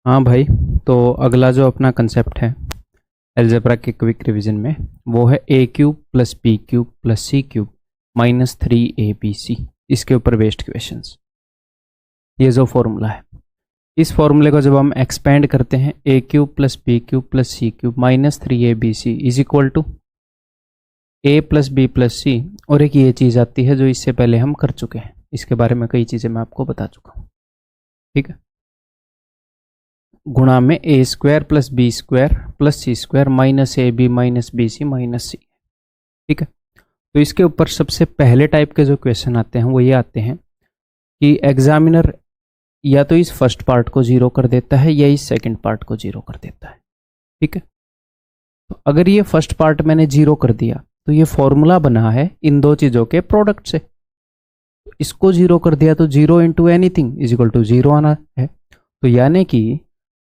हाँ भाई, तो अगला जो अपना कंसेप्ट है अलजेब्रा के क्विक रिवीजन में वो है A cube plus B cube plus C cube minus 3abc। इसके ऊपर बेस्ड क्वेश्चंस। ये जो फॉर्मूला है, इस फॉर्मूले को जब हम एक्सपेंड करते हैं A cube plus B cube plus C cube minus 3abc is equal to A plus B plus C, और एक ये चीज़ आती है जो इससे पहले हम कर चुके हैं, इसके बारे में कई चीज़ें मैं आपको बता चुका हूँ। ठीक है, गुणा में A square plus B square plus C square minus A B minus B C minus C. ठीक है, तो इसके ऊपर सबसे पहले टाइप के जो क्वेश्चन आते हैं वो ये आते हैं कि एग्जामिनर या तो इस फर्स्ट पार्ट को जीरो कर देता है या इस सेकंड पार्ट को जीरो कर देता है। ठीक है, तो अगर ये फर्स्ट पार्ट मैंने जीरो कर दिया तो ये फॉर्मूला बना है इन दो चीज़ों के प्रोडक्ट से। इसको जीरो कर दिया तो zero into anything is equal to zero आना है। तो यानी कि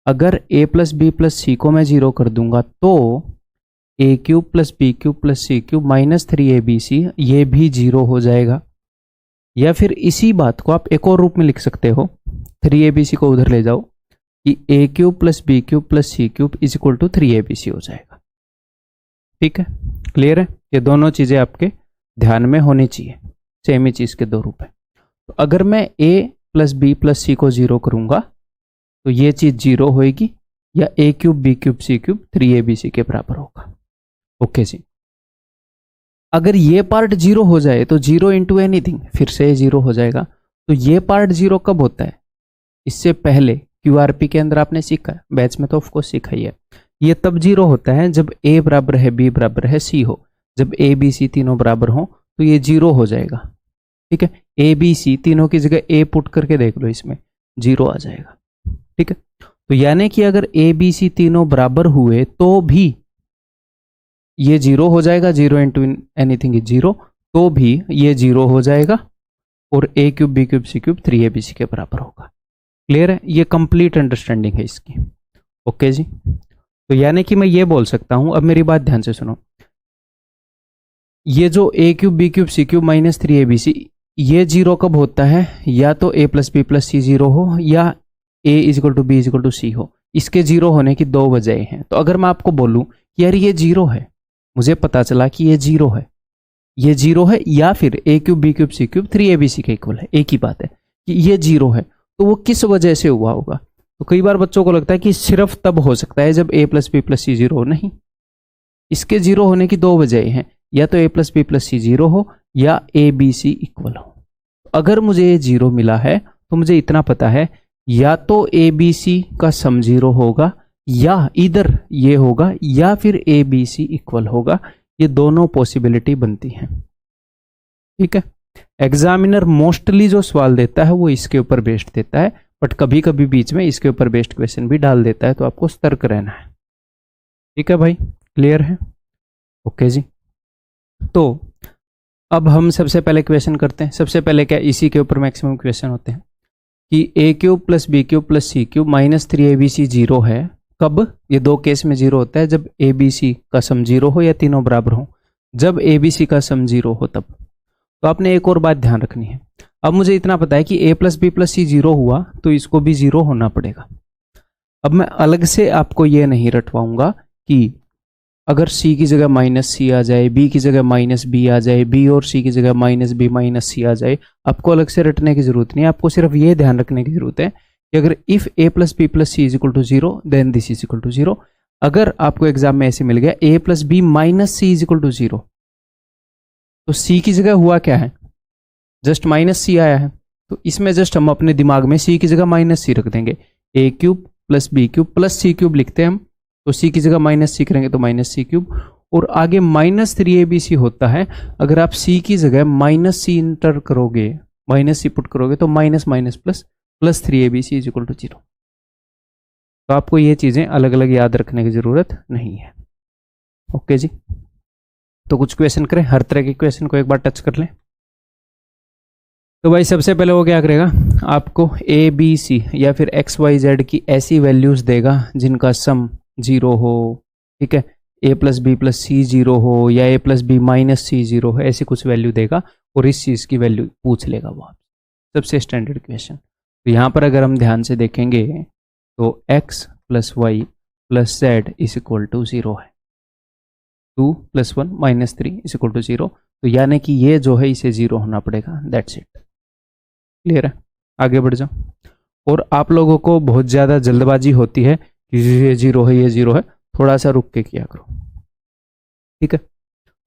अगर a plus B plus C को मैं जीरो कर दूंगा तो A cube plus B cube plus C cube minus 3abc ये भी जीरो हो जाएगा। या फिर इसी बात को आप एक और रूप में लिख सकते हो, 3abc को उधर ले जाओ कि A cube plus B cube plus C cube is equal to 3abc हो जाएगा। ठीक है, क्लियर है? ये दोनों चीज़ें आपके ध्यान में होनी चाहिए, सेम ही चीज़ के दो रूप है। तो अगर मैं a plus B plus C को जीरो करूंगा तो ये चीज जीरो होएगी, या ए cube B cube C cube 3abc के बराबर होगा। ओके जी, अगर ये पार्ट जीरो हो जाए तो जीरो इंटू एनीथिंग फिर से जीरो हो जाएगा। तो ये पार्ट जीरो कब होता है? इससे पहले क्यूआरपी के अंदर आपने सीखा है, बैच में तो ऑफकोर्स सीखा ही है। ये तब जीरो होता है जब ए बराबर है बी बराबर है सी हो। जब ए बी सी तीनों बराबर हो तो ये जीरो हो जाएगा। ठीक है, ए बी सी तीनों की जगह ए पुट करके देख लो, इसमें जीरो आ जाएगा। ठीक है, तो यानी कि अगर ए बी सी तीनों बराबर हुए तो भी ये जीरो हो जाएगा, zero into anything is zero, तो भी ये जीरो हो जाएगा और ए cube B cube C cube 3abc के बराबर होगा। क्लियर है? ये कंप्लीट अंडरस्टैंडिंग है इसकी। ओके जी, तो यानी कि मैं ये बोल सकता हूं, अब मेरी बात ध्यान से सुनो, ये जो A cube B cube C cube minus 3abc ये जीरो कब होता है? या तो A plus B plus C zero हो या A is equal to B is equal to C हो। इसके जीरो होने की दो वजह हैं। तो अगर मैं आपको बोलूं कि यार ये जीरो है, मुझे पता चला कि ये जीरो है, ये जीरो है, या फिर ए cube B cube C cube 3abc के इक्वल है, एक ही बात है कि ये जीरो है, तो वो किस वजह से हुआ होगा? तो कई बार बच्चों को लगता है कि सिर्फ तब हो सकता है जब ए plus B plus C zero हो। नहीं, इसके जीरो होने की दो वजह हैं, या तो A plus B plus C zero हो या ए बी सी इक्वल हो। अगर मुझे ये जीरो मिला है तो मुझे इतना पता है या तो ए बी सी का सम जीरो होगा, या इधर ये होगा, या फिर ए बी सी इक्वल होगा। ये दोनों पॉसिबिलिटी बनती हैं। ठीक है, एग्जामिनर मोस्टली जो सवाल देता है वो इसके ऊपर बेस्ड देता है, बट कभी कभी बीच में इसके ऊपर बेस्ड क्वेश्चन भी डाल देता है, तो आपको सतर्क रहना है। ठीक है भाई, क्लियर है? ओके जी, तो अब हम सबसे पहले क्वेश्चन करते हैं। सबसे पहले क्या इसी के ऊपर मैक्सिमम क्वेश्चन होते हैं कि A cube plus B cube plus C cube minus 3abc zero है। कब? ये दो केस में जीरो होता है, जब ए बी सी का सम जीरो हो या तीनों बराबर हो। जब ए बी सी का सम जीरो हो तब। तो आपने एक और बात ध्यान रखनी है। अब मुझे इतना पता है कि A plus B plus C zero हुआ तो इसको भी जीरो होना पड़ेगा। अब मैं अलग से आपको ये नहीं रटवाऊंगा कि अगर सी की जगह माइनस सी आ जाए, बी की जगह माइनस बी आ जाए, बी और सी की जगह माइनस बी माइनस सी आ जाए, आपको अलग से रटने की जरूरत नहीं है। आपको सिर्फ ये ध्यान रखने की जरूरत है कि अगर if A plus B plus C is equal to zero then this is equal to zero. अगर आपको एग्जाम में ऐसे मिल गया A plus B minus C is equal to zero, तो सी की जगह हुआ क्या है? जस्ट माइनस सी आया है। तो इसमें जस्ट हम अपने दिमाग में सी की जगह माइनस सी रख देंगे। A cube plus B cube plus C cube लिखते हैं हम, तो सी की जगह माइनस सी करेंगे तो माइनस सी क्यूब, और आगे माइनस 3abc होता है। अगर आप सी की जगह माइनस सी इंटर करोगे, माइनस सी पुट करोगे, तो minus minus plus plus 3abc is equal to zero. तो आपको ये चीजें अलग अलग याद रखने की जरूरत नहीं है। ओके जी, तो कुछ क्वेश्चन करें, हर तरह के क्वेश्चन को एक बार टच कर लें। तो भाई सबसे पहले वो क्या करेगा, आपको ए बी सी या फिर एक्स वाई जेड की ऐसी वैल्यूज देगा जिनका सम जीरो हो। ठीक है, ए plus B plus C zero हो या ए प्लस बी माइनस सी जीरो हो, ऐसी कुछ वैल्यू देगा और इस चीज़ की वैल्यू पूछ लेगा वो। सबसे स्टैंडर्ड क्वेश्चन। तो यहाँ पर अगर हम ध्यान से देखेंगे तो x plus Y plus Z is equal to 0 है। 2 + 1 - 3 इज इक्वल टू 0। तो यानी कि ये जो है इसे 0 होना पड़ेगा। That's it. क्लियर है? आगे बढ़ जाओ। और आप लोगों को बहुत ज़्यादा जल्दबाजी होती है कि ये 0 है, ये 0 है। थोड़ा सा रुक के किया करो, ठीक है?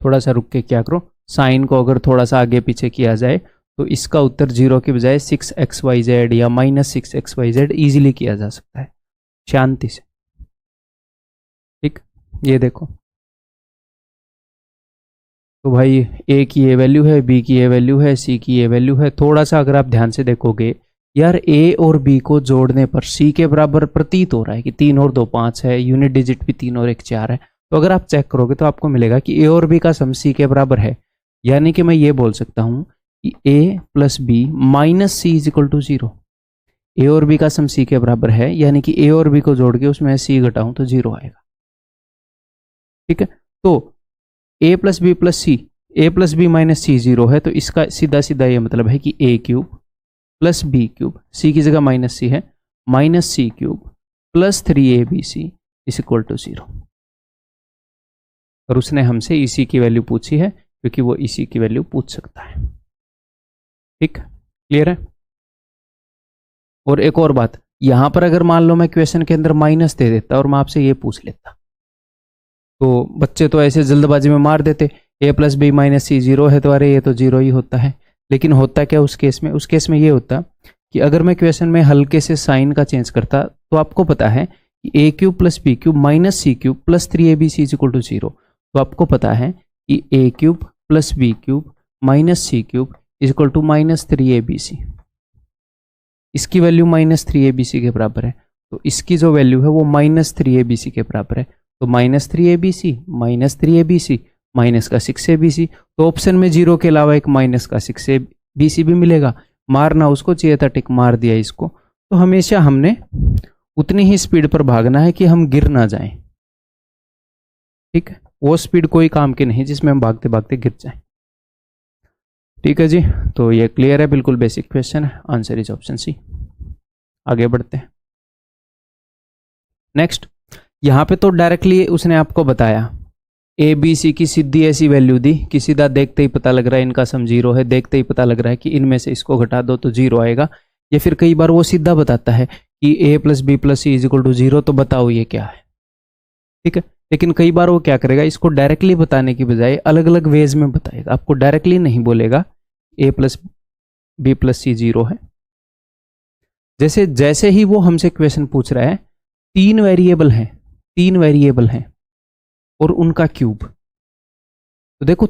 थोड़ा सा रुक के किया करो। साइन को अगर थोड़ा सा आगे पीछे किया जाए तो इसका उत्तर 0 के बजाय 6xyz या -6xyz ईजिली किया जा सकता है, शांति से। ठीक, ये देखो। तो भाई ए की ये वैल्यू है, बी की ये वैल्यू है, सी की ये वैल्यू है। थोड़ा सा अगर आप ध्यान से देखोगे यार, ए और बी को जोड़ने पर सी के बराबर प्रतीत हो रहा है कि 3 और 2 5 है, यूनिट डिजिट भी 3 और 1 4 है। तो अगर आप चेक करोगे तो आपको मिलेगा कि ए और बी का सम सी के बराबर है। यानी कि मैं ये बोल सकता हूं कि A plus B minus C is equal to 0। A और बी का सम सी के बराबर है, यानी कि ए और बी को जोड़ के उसमें सी घटाऊं तो 0 आएगा। ठीक है? तो A plus B plus c, A plus B minus सी 0 है, तो इसका सीधा सीधा ये मतलब है कि A cube plus B cube, C की जगह माइनस सी है, minus C cube plus 3abc is equal to 0। और उसने हमसे इसी की वैल्यू पूछी है, क्योंकि वो इसी की वैल्यू पूछ सकता है। ठीक, क्लियर है? और एक और बात, यहां पर अगर मान लो मैं क्वेश्चन के अंदर माइनस दे देता और मैं आपसे ये पूछ लेता, तो बच्चे तो ऐसे जल्दबाजी में मार देते, a प्लस बी माइनस सी 0 है तो अरे ये तो 0 ही होता है। लेकिन होता क्या उस केस में? उस केस में ये होता कि अगर मैं क्वेश्चन में हल्के से साइन का चेंज करता, तो आपको पता है कि A cube plus B cube minus C cube plus 3abc is equal to 0। तो आपको पता है कि A cube plus B cube minus C cube is equal to minus 3abc। इसकी वैल्यू माइनस 3abc के बराबर है, तो इसकी जो वैल्यू है वो माइनस 3abc के बराबर है। तो minus 3abc minus 3abc minus का 6abc। तो ऑप्शन में 0 के अलावा एक माइनस का 6abc भी मिलेगा। मारना उसको चाहिए था, टिक मार दिया इसको। तो हमेशा हमने उतनी ही स्पीड पर भागना है कि हम गिर ना जाएं। ठीक है? वो स्पीड कोई काम की नहीं जिसमें हम भागते भागते गिर जाएं। ठीक है जी, तो ये क्लियर है, बिल्कुल बेसिक क्वेश्चन है। Answer is option C. आगे बढ़ते हैं। नेक्स्ट, यहां पे तो डायरेक्टली उसने आपको बताया, ए बी सी की सीधी ऐसी वैल्यू दी कि सीधा देखते ही पता लग रहा है इनका सम 0 है, देखते ही पता लग रहा है कि इनमें से इसको घटा दो तो 0 आएगा। या फिर कई बार वो सीधा बताता है कि a plus B plus C is equal to 0, तो बताओ ये क्या है। ठीक है? लेकिन कई बार वो क्या करेगा, इसको डायरेक्टली बताने की बजाय अलग अलग वेज में बताएगा। आपको डायरेक्टली नहीं बोलेगा a प्लस बी प्लस सी 0 है। जैसे जैसे ही वो हमसे क्वेश्चन पूछ रहा है, 3 वेरिएबल हैं और उनका क्यूब। तो देखो,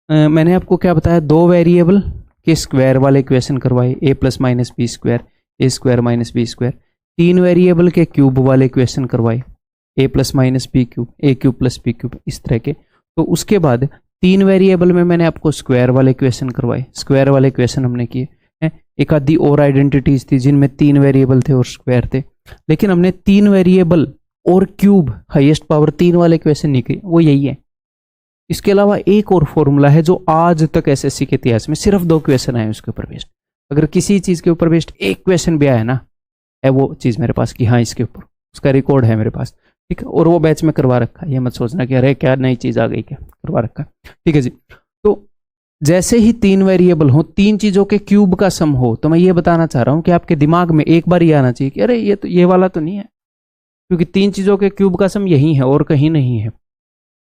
मैंने आपको क्या बताया, 2 वेरिएबल के स्क्वायर वाले क्वेश्चन करवाए, a plus minus B square, A square minus B square. 3 variable के क्यूब वाले क्वेश्चन करवाए, a plus minus B cube, A cube plus B cube, इस तरह के। तो उसके बाद 3 वेरिएबल में मैंने आपको स्क्वायर वाले क्वेश्चन करवाए, स्क्वायर वाले क्वेश्चन हमने किए हैं। एक आधी और आइडेंटिटीज थी जिनमें 3 वेरिएबल थे और स्क्वायर थे, लेकिन हमने 3 वेरिएबल और क्यूब हाईएस्ट पावर 3 वाले क्वेश्चन नहीं किए, वो यही है। इसके अलावा एक और फॉर्मूला है जो आज तक एसएससी के इतिहास में सिर्फ 2 क्वेश्चन आए उसके ऊपर बेस्ड। अगर किसी चीज के ऊपर बेस्ड एक क्वेश्चन भी आया ना, है वो चीज मेरे पास कि हाँ इसके ऊपर उसका रिकॉर्ड है मेरे पास। ठीक है? और वो बैच में करवा रखा है, ये मत सोचना कि अरे क्या नई चीज आ गई, क्या करवा रखा है। ठीक है जी। तो जैसे ही 3 वेरिएबल हो, 3 चीजों के क्यूब का सम हो, तो मैं ये बताना चाह रहा हूं कि आपके दिमाग में एक बार ये आना चाहिए कि अरे ये वाला तो नहीं है, क्योंकि 3 चीजों के क्यूब का सम यही है और कहीं नहीं है,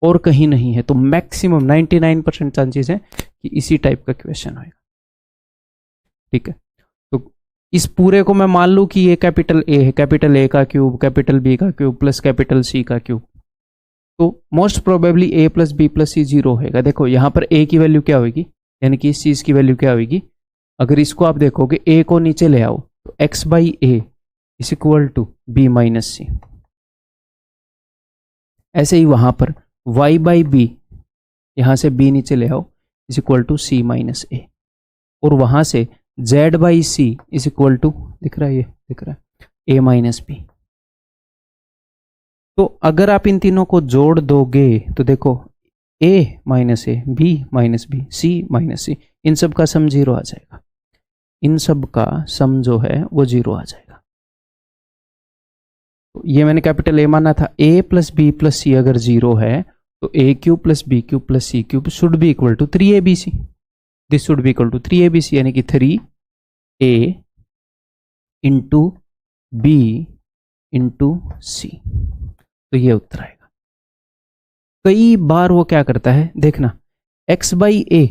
और कहीं नहीं है। तो मैक्सिमम 99% चांसेस है कि इसी टाइप का क्वेश्चन आएगा। ठीक है? तो इस पूरे को मैं मान लूं कि ये कैपिटल ए है, कैपिटल ए का क्यूब, कैपिटल बी का क्यूब प्लस कैपिटल सी का क्यूब, तो मोस्ट प्रोबेबली ए प्लस बी प्लस सी 0 होगा। देखो यहां पर ए की वैल्यू क्या होगी, यानी कि इस चीज की वैल्यू क्या होगी। अगर इसको आप देखोगे, ए को नीचे ले आओ तो X by A is equal to B minus C. ऐसे ही वहां पर y बाई बी, यहां से b नीचे ले आओ, is equal to C minus A. और वहां से z by C is equal to, दिख रहा है, ये दिख रहा है, a माइनस बी। तो अगर आप इन तीनों को जोड़ दोगे तो देखो a minus A, b minus B, c minus C, इन सब का सम 0 आ जाएगा। इन सब का सम जो है वो 0 आ जाएगा। तो ये मैंने कैपिटल ए माना था। A plus B plus C अगर 0 है तो A cube plus B cube plus C cube should be equal to 3abc। This should be equal to 3abc, यानी कि 3a इंटू बी इंटू सी। तो ये उत्तर आएगा। कई बार वो क्या करता है, देखना, x बाई ए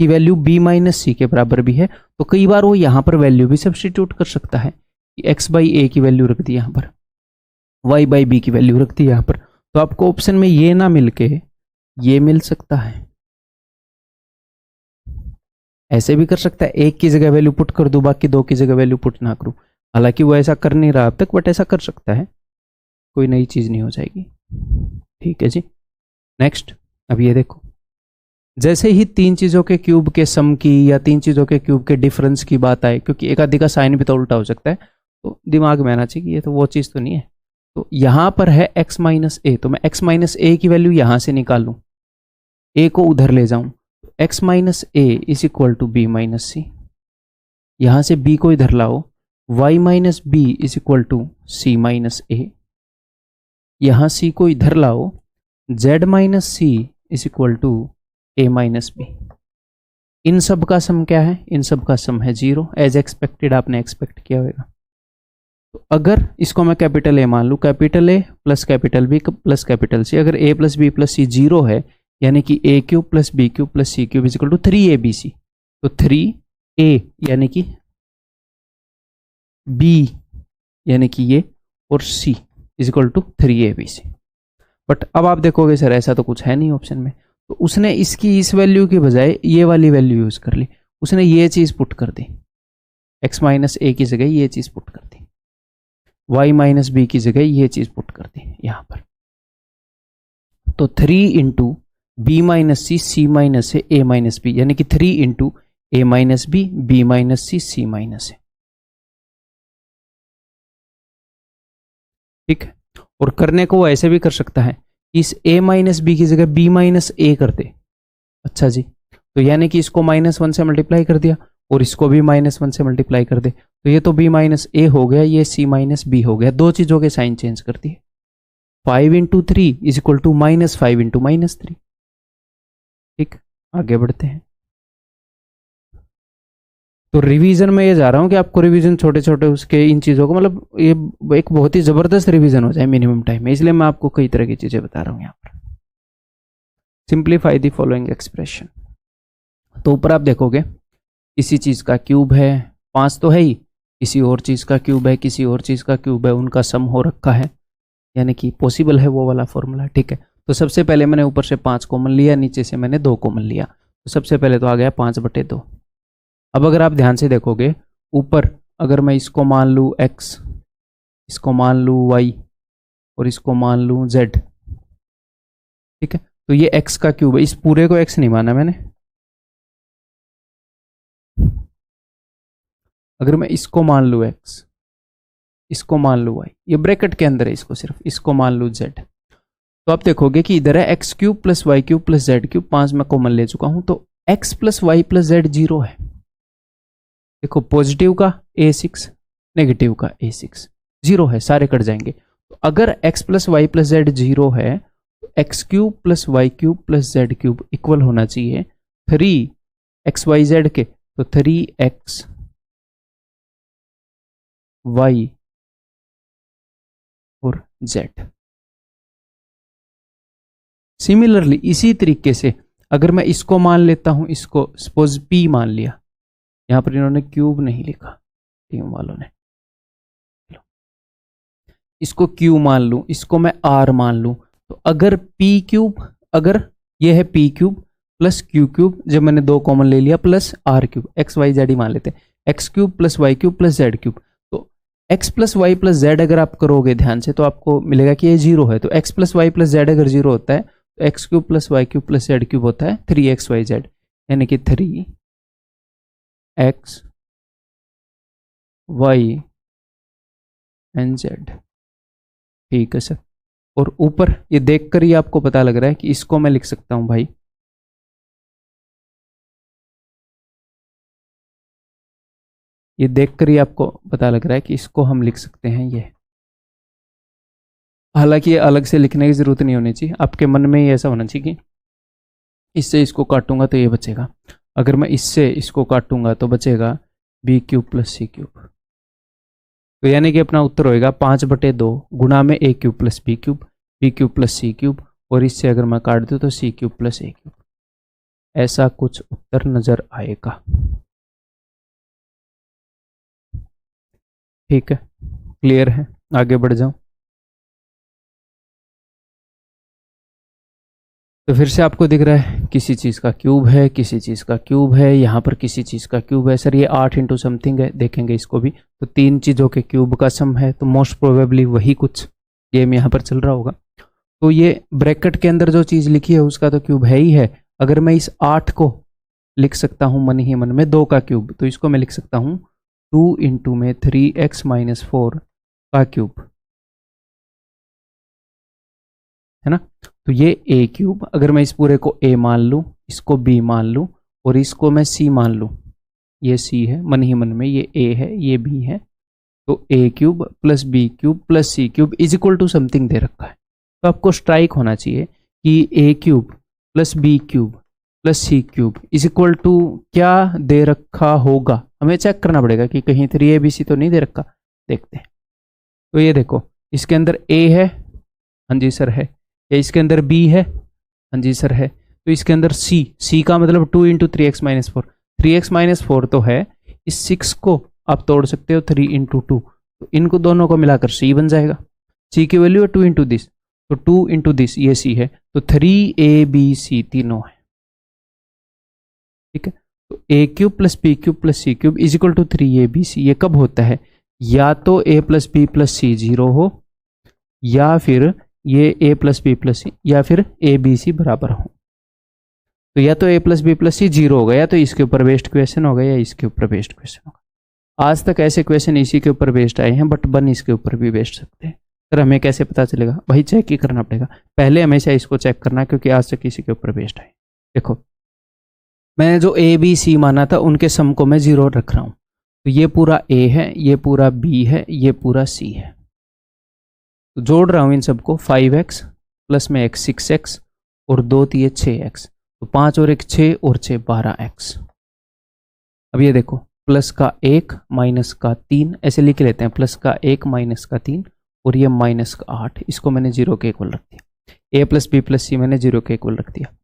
की वैल्यू b माइनस सी के बराबर भी है, तो कई बार वो यहां पर वैल्यू भी सब्स्टिट्यूट कर सकता है कि x बाई ए की वैल्यू रख दी यहां पर, y बाई बी की वैल्यू रख दी यहां पर। तो आपको ऑप्शन में ये ना मिलके ये मिल सकता है। ऐसे भी कर सकता है, एक की जगह वैल्यू पुट कर दूं, बाकी दो की जगह वैल्यू पुट ना करूं। हालांकि वो ऐसा कर नहीं रहा अब तक, बट ऐसा कर सकता है, कोई नई चीज नहीं हो जाएगी। ठीक है जी। नेक्स्ट, अब ये देखो, जैसे ही तीन चीजों के क्यूब के सम की या तीन चीजों के क्यूब के डिफरेंस की बात आए, क्योंकि एक आदि का साइन भी तो उल्टा हो सकता है, तो दिमाग में आना चाहिए कि ये तो वो चीज तो नहीं है। तो यहां पर है x माइनस ए, तो मैं x माइनस ए की वैल्यू यहां से निकाल लूं, a को उधर ले जाऊं, x minus A is equal to B minus C. यहां से b को इधर लाओ, y minus B is equal to C minus A. यहां c को इधर लाओ, z minus C is equal to a minus B. इन सब का सम क्या है? इन सब का सम है 0, एज एक्सपेक्टेड, आपने एक्सपेक्ट किया होगा। तो अगर इसको मैं कैपिटल ए मान लूं, capital A plus capital B plus capital C, अगर a प्लस बी प्लस सी 0 है, यानी कि a cube plus B cube plus C cube is equal to 3abc। तो 3a यानी कि b यानी कि ये, और c is equal to 3abc। But अब आप देखोगे सर ऐसा तो कुछ है नहीं ऑप्शन में, तो उसने इसकी इस वैल्यू के बजाय ये वाली वैल्यू यूज कर ली, उसने ये चीज पुट कर दी, x माइनस ए की जगह ये चीज पुट कर दी, y माइनस बी की जगह ये चीज पुट कर दी यहां पर। तो 3 इंटू बी माइनस सी, सी माइनस है, ए माइनस बी, यानी कि 3 इंटू ए माइनस बी, बी माइनस सी, सी माइनस है। ठीक है। और करने को वो ऐसे भी कर सकता है, इस a माइनस बी की जगह b माइनस ए कर दे। अच्छा जी, तो यानी कि इसको -1 से मल्टीप्लाई कर दिया और इसको भी -1 से मल्टीप्लाई कर दे, तो ये तो b माइनस ए हो गया, ये c माइनस बी हो गया। दो चीजों के साइन चेंज कर दिए। 5 into 3 is equal to -5 into -3। ठीक, आगे बढ़ते हैं। तो रिवीजन में ये जा रहा हूं कि आपको रिवीजन छोटे छोटे उसके इन चीज़ों को, मतलब ये एक बहुत ही ज़बरदस्त रिवीजन हो जाए मिनिमम टाइम में, इसलिए मैं आपको कई तरह की चीज़ें बता रहा हूं यहाँ पर। Simplify the following expression. तो ऊपर आप देखोगे किसी चीज़ का क्यूब है, 5 तो है ही, किसी और चीज़ का क्यूब है, किसी और चीज़ का क्यूब है, उनका सम हो रखा है, यानी कि पॉसिबल है वो वाला फॉर्मूला। ठीक है, तो सबसे पहले मैंने ऊपर से 5 कॉमन लिया, नीचे से मैंने 2 कॉमन लिया, तो सबसे पहले तो आ गया 5/2। अब अगर आप ध्यान से देखोगे ऊपर, अगर मैं इसको मान लूँ x, इसको मान लूँ y और इसको मान लूँ z, ठीक है, तो ये x का क्यूब है। इस पूरे को x नहीं माना मैंने। अगर मैं इसको मान लूँ x, इसको मान लूँ y, ये ब्रैकेट के अंदर है, इसको सिर्फ इसको मान लूँ z, तो आप देखोगे कि इधर है x cube plus y cube plus z cube, 5 मैं कॉमन ले चुका हूं, तो x plus Y plus z 0 है। देखो पॉजिटिव का a6, नेगेटिव का a6, 0 है, सारे कट जाएंगे। तो अगर x plus Y plus Z 0 है, तो x cube plus Y cube plus Z cube equal होना चाहिए 3xyz के, तो 3x y और z। सिमिलरली इसी तरीके से अगर मैं इसको मान लेता हूं, इसको सपोज p मान लिया, यहां पर इन्होंने क्यूब नहीं लिखा टीम वालों ने, इसको q मान लूं, इसको मैं r मान लूं, तो अगर p क्यूब, अगर ये है p cube plus q cube, जब मैंने 2 कॉमन ले लिया, plus r cube, X Y Z ही मान लेते हैं, x cube plus Y cube plus Z cube, तो x plus Y plus Z अगर आप करोगे ध्यान से तो आपको मिलेगा कि ये 0 है। तो x plus Y plus Z अगर 0 होता है तो x cube plus Y cube plus Z cube होता है 3xyz, यानी कि 3xy एंड जेड। ठीक है सर। और ऊपर ये देखकर ही आपको पता लग रहा है कि इसको मैं लिख सकता हूं भाई, ये देखकर ही आपको पता लग रहा है कि इसको हम लिख सकते हैं ये हालांकि ये अलग से लिखने की जरूरत नहीं होनी चाहिए, आपके मन में ही ऐसा होना चाहिए कि इससे इसको काटूंगा तो ये बचेगा, अगर मैं इससे इसको काटूंगा तो बचेगा बी क्यूब प्लस सी क्यूब। तो यानी कि अपना उत्तर होएगा 5/2 गुणा में A cube plus B cube plus C cube, और इससे अगर मैं काट दूँ तो C cube plus A cube. ऐसा कुछ उत्तर नजर आएगा। ठीक है, क्लियर है, आगे बढ़ जाऊं। तो फिर से आपको दिख रहा है किसी चीज का क्यूब है, किसी चीज का क्यूब है, यहाँ पर किसी चीज का क्यूब है। सर ये 8 इंटू समथिंग है, देखेंगे इसको भी, तो 3 चीजों के क्यूब का सम है, तो मोस्ट प्रोबेबली वही कुछ गेम यहाँ पर चल रहा होगा। तो ये ब्रैकेट के अंदर जो चीज लिखी है उसका तो क्यूब है ही है। अगर मैं इस 8 को लिख सकता हूँ मन ही मन में 2 का क्यूब, तो इसको मैं लिख सकता हूँ 2 इंटू में 3x माइनस 4 का क्यूब, है ना। तो ये a क्यूब, अगर मैं इस पूरे को a मान लूँ, इसको b मान लूँ और इसको मैं c मान लूँ, ये c है मन ही मन में, ये a है ये b है, तो a cube plus b cube plus c cube is equal to something दे रखा है। तो आपको स्ट्राइक होना चाहिए कि a cube plus b cube plus C cube is equal to क्या दे रखा होगा। हमें चेक करना पड़ेगा कि कहीं 3abc तो नहीं दे रखा। देखते हैं, तो ये देखो इसके अंदर a है, हाँ जी सर है, या इसके अंदर b है, हाँ जी सर है, तो इसके अंदर c का मतलब 2 into 3x minus 4, 3x minus 4 तो है, इस 6 को आप तोड़ सकते हो 3 इंटू 2, तो इनको दोनों को मिलाकर c बन जाएगा। c की वैल्यू है 2 इंटू दिस, तो 2 इंटू दिस ये c है, तो 3abc तीनों है। ठीक है, तो a cube plus B cube plus C cube is equal to 3abc। ये कब होता है, या तो a प्लस बी प्लस सी 0 हो, या फिर ये a plus B plus c, या फिर a बी सी बराबर हो। तो या तो a प्लस बी प्लस सी 0 होगा, या तो इसके ऊपर बेस्ड क्वेश्चन होगा, या इसके ऊपर बेस्ड क्वेश्चन होगा। आज तक ऐसे क्वेश्चन इसी के ऊपर बेस्ड आए हैं, बट बन इसके ऊपर भी बेस्ड सकते हैं। सर हमें कैसे पता चलेगा, भाई चेक ही करना पड़ेगा, पहले हमेशा इसको चेक करना, क्योंकि आज तक इसी के ऊपर बेस्ड आए। देखो मैंने जो a b c माना था उनके सम को मैं 0 रख रहा हूं, तो ये पूरा a है, ये पूरा b है, ये पूरा c है, तो जोड़ रहा हूं इन सबको। 5x प्लस में x 6x और 2 3 6x, तो 5 और 1 6 और 6 12x। अब ये देखो प्लस का 1 माइनस का 3, ऐसे लिख लेते हैं, प्लस का 1 माइनस का 3 और ये माइनस का 8, इसको मैंने 0 के इक्वल रख दिया। a प्लस बी प्लस सी मैंने 0 के इक्वल रख दिया।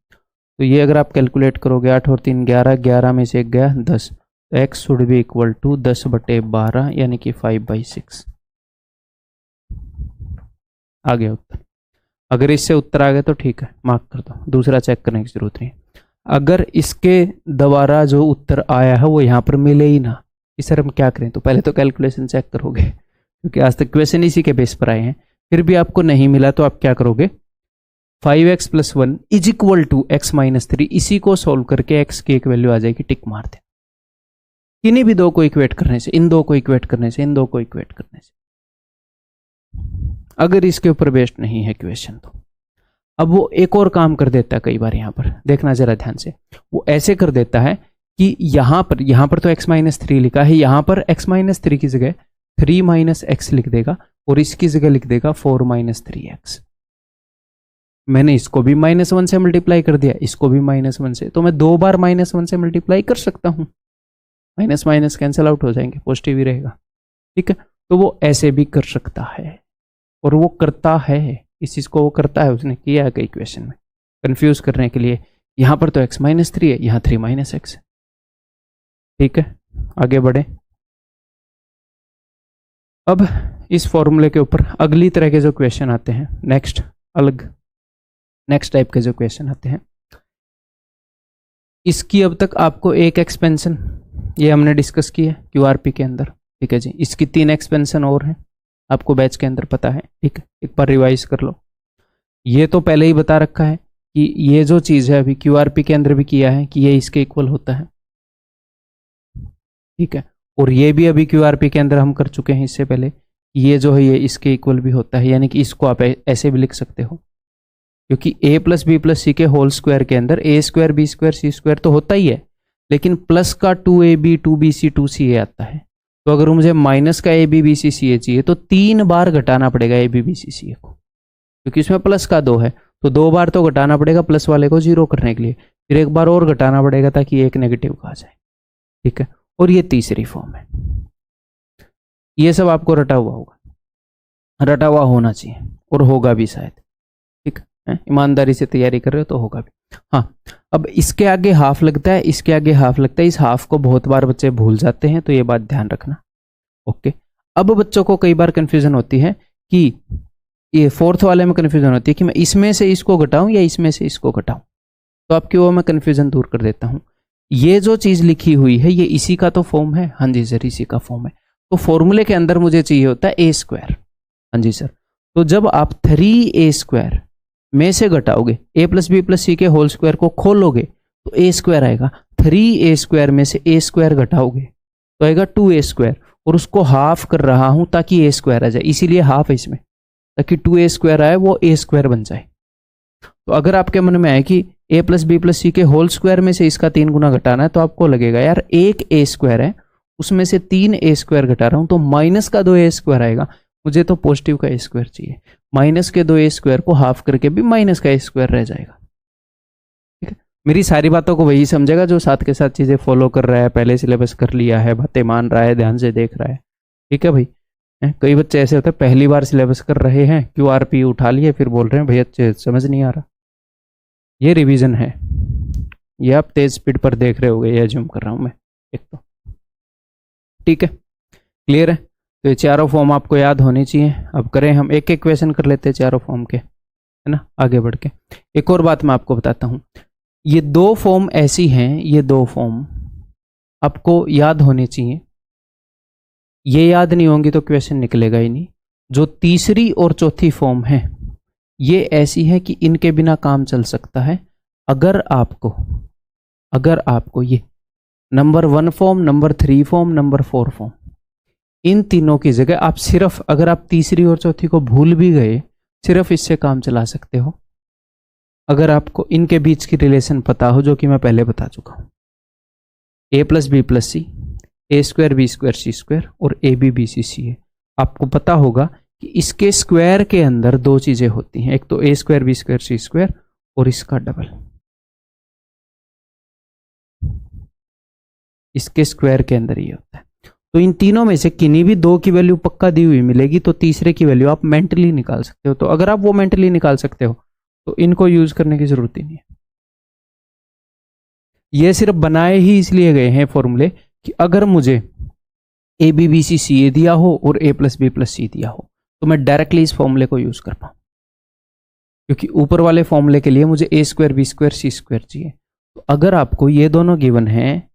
तो ये अगर आप कैलकुलेट करोगे 8 और 3 11, 11 में से 1 गया 10, तो x should be equal to 10/12 यानी कि 5/6। आ गया उत्तर। अगर इससे उत्तर आ गया तो ठीक है, मार्क कर दो, दूसरा चेक करने की जरूरत नहीं। अगर इसके द्वारा जो उत्तर आया है वो यहाँ पर मिले ही ना, इस सर हम क्या करें, तो पहले तो कैलकुलेशन चेक करोगे, क्योंकि आज तक क्वेश्चन इसी के बेस पर आए हैं। फिर भी आपको नहीं मिला तो आप क्या करोगे, 5x plus 1 is equal to x minus 3, इसी को सोल्व करके x की एक वैल्यू आ जाएगी, टिक मार दे। किन्हीं भी दो को इक्वेट करने से, इन दो को इक्वेट करने से, इन दो को इक्वेट करने से, अगर इसके ऊपर बेस्ड नहीं है क्वेश्चन तो। अब वो एक और काम कर देता है कई बार, यहां पर देखना जरा ध्यान से, वो ऐसे कर देता है कि यहां पर तो x माइनस 3 लिखा है, यहां पर x माइनस 3 की जगह 3 माइनस x लिख देगा, और इसकी जगह लिख देगा 4 माइनस 3x। मैंने इसको भी -1 से मल्टीप्लाई कर दिया, इसको भी -1 से, तो मैं 2 बार -1 से मल्टीप्लाई कर सकता हूं, माइनस माइनस कैंसिल आउट हो जाएंगे, पॉजिटिव ही रहेगा। ठीक है, तो वो ऐसे भी कर सकता है, और वो करता है, इस चीज को वो करता है, उसने किया है कई क्वेश्चन में कंफ्यूज करने के लिए। यहां पर तो x माइनस 3 है, यहां 3 माइनस x है। ठीक है, आगे बढ़े। अब इस फॉर्मूले के ऊपर अगली तरह के जो क्वेश्चन आते हैं, नेक्स्ट टाइप के जो क्वेश्चन आते हैं, इसकी अब तक आपको एक एक्सपेंशन ये हमने डिस्कस की है QRP के अंदर। ठीक है जी, इसकी 3 एक्सपेंशन और हैं, आपको बैच के अंदर पता है। ठीक है, एक बार रिवाइज कर लो। ये तो पहले ही बता रखा है कि ये जो चीज़ है अभी QRP के अंदर भी किया है कि ये इसके इक्वल होता है। ठीक है, और ये भी अभी QRP के अंदर हम कर चुके हैं इससे पहले, ये जो है ये इसके इक्वल भी होता है, यानी कि इसको आप ऐसे भी लिख सकते हो, क्योंकि a plus B plus c के होल स्क्वायर के अंदर a square b square c square तो होता ही है, लेकिन प्लस का 2ab 2bc 2ca आता है। तो अगर मुझे माइनस का ab bc ca चाहिए तो 3 बार घटाना पड़ेगा ab bc ca को। क्योंकि इसमें प्लस का 2 है, तो 2 बार तो घटाना पड़ेगा प्लस वाले को 0 करने के लिए, फिर एक बार और घटाना पड़ेगा ताकि एक नेगेटिव का आ जाए। ठीक है, और ये तीसरी फॉर्म है। ये सब आपको रटा हुआ होगा, रटा हुआ होना चाहिए और होगा भी शायद। ठीक है, ईमानदारी से तैयारी कर रहे हो तो होगा भी। हाँ, अब इसके आगे हाफ लगता है, इसके आगे हाफ लगता है, इस हाफ को बहुत बार बच्चे भूल जाते हैं, तो ये बात ध्यान रखना। ओके, अब बच्चों को कई बार कंफ्यूजन होती है कि ये फोर्थ वाले में कंफ्यूजन होती है कि मैं इसमें से इसको घटाऊं या इसमें से इसको घटाऊं, तो आपकी वो मैं कंफ्यूजन दूर कर देता हूं। ये जो चीज लिखी हुई है ये इसी का तो फॉर्म है। हाँ जी सर, इसी का फॉर्म है। तो फॉर्मूले के अंदर मुझे चाहिए होता है ए स्क्वायर। हाँ जी सर, तो जब आप 3a स्क्वायर में से घटाओगे a plus B plus c के होल स्क्वायर को खोलोगे तो a स्क्वायर आएगा। 3a स्क्वायर में से a स्क्वायर घटाओगे तो आएगा 2a स्क्वायर, और उसको हाफ कर रहा हूं ताकि a स्क्वायर आ जाए, इसीलिए हाफ है इसमें, ताकि 2a स्क्वायर आए वो a स्क्वायर बन जाए। तो अगर आपके मन में आए कि a plus B plus c के होल स्क्वायर में से इसका 3 गुना घटाना है, तो आपको लगेगा यार एक a स्क्वायर है उसमें से 3a स्क्वायर घटा रहा हूं तो माइनस का 2a स्क्वायर आएगा, मुझे तो पॉजिटिव का a स्क्वायर चाहिए। माइनस के 2a स्क्वायर को हाफ करके भी माइनस का a स्क्वायर रह जाएगा। ठीक है, मेरी सारी बातों को वही समझेगा जो साथ के साथ चीजें फॉलो कर रहा है, पहले सिलेबस कर लिया है, बातें मान रहा है, ध्यान से देख रहा है। ठीक है भाई, कई बच्चे ऐसे होते हैं पहली बार सिलेबस कर रहे हैं, QRP उठा लिए, फिर बोल रहे हैं भैया समझ नहीं आ रहा। ये रिवीजन है, ये आप तेज स्पीड पर देख रहे होगे, ये जूम कर रहा हूं मैं एक तो। ठीक है, क्लियर है। तो ये चारों फॉर्म आपको याद होनी चाहिए। अब करें हम एक एक क्वेश्चन कर लेते हैं चारों फॉर्म के, है ना, आगे बढ़ के। एक और बात मैं आपको बताता हूं, ये 2 फॉर्म ऐसी हैं, ये 2 फॉर्म आपको याद होनी चाहिए। ये याद नहीं होंगी तो क्वेश्चन निकलेगा ही नहीं। जो तीसरी और चौथी फॉर्म है ये ऐसी है कि इनके बिना काम चल सकता है। अगर आपको ये number 1 form, number 3 form, number 4 form, इन तीनों की जगह आप सिर्फ, अगर आप तीसरी और चौथी को भूल भी गए, सिर्फ इससे काम चला सकते हो अगर आपको इनके बीच की रिलेशन पता हो, जो कि मैं पहले बता चुका हूं। a plus B plus c, a square b square c square और ए बी बी सी सी है। आपको पता होगा कि इसके स्क्वायर के अंदर 2 चीजें होती हैं, एक तो ए square b square c square और इसका डबल। इसके स्क्वायर के अंदर ये होता है। तो इन तीनों में से किन्हीं भी 2 की वैल्यू पक्का दी हुई मिलेगी, तो तीसरे की वैल्यू आप मेंटली निकाल सकते हो। तो अगर आप वो मेंटली निकाल सकते हो तो इनको यूज करने की जरूरत ही नहीं है। ये सिर्फ बनाए ही इसलिए गए हैं फॉर्मूले कि अगर मुझे ए बी बी सी सी ए दिया हो और ए प्लस बी प्लस सी दिया हो तो मैं डायरेक्टली इस फॉर्मूले को यूज कर पाऊं, क्योंकि ऊपर वाले फॉर्मूले के लिए मुझे ए square b square c square चाहिए। तो अगर आपको ये दोनों गिवन है,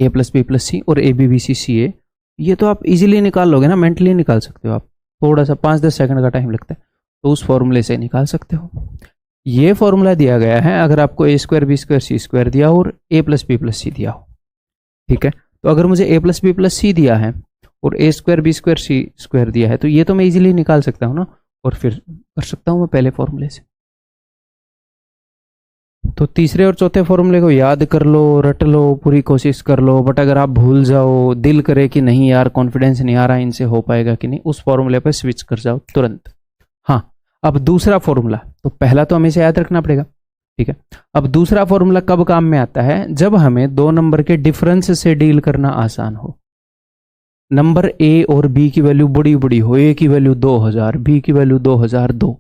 ए प्लस बी प्लस सी और ए बी बी सी सी ए, ये तो आप इजीली निकाल लोगे ना, मेंटली निकाल सकते हो आप। थोड़ा सा 5-10 सेकंड का टाइम लगता है, तो उस फॉर्मूले से निकाल सकते हो। ये फॉर्मूला दिया गया है अगर आपको ए square b square c square दिया हो और ए प्लस बी प्लस सी दिया हो। ठीक है, तो अगर मुझे ए प्लस बी प्लस सी दिया है और ए square b square c square दिया है, तो ये तो मैं इजीली निकाल सकता हूँ ना, और फिर कर सकता हूँ मैं पहले फॉर्मूले से। तो तीसरे और चौथे फॉर्मूले को याद कर लो, रट लो, पूरी कोशिश कर लो, बट अगर आप भूल जाओ, दिल करे कि नहीं यार कॉन्फिडेंस नहीं आ रहा इनसे हो पाएगा कि नहीं, उस फॉर्मूले पर स्विच कर जाओ तुरंत। हाँ, अब दूसरा फॉर्मूला, तो पहला तो हमें इसे याद रखना पड़ेगा। ठीक है, अब दूसरा फॉर्मूला कब काम में आता है? जब हमें 2 नंबर के डिफरेंस से डील करना आसान हो। नंबर ए और बी की वैल्यू बड़ी बड़ी हो, ए की वैल्यू 2000, बी की वैल्यू 2002,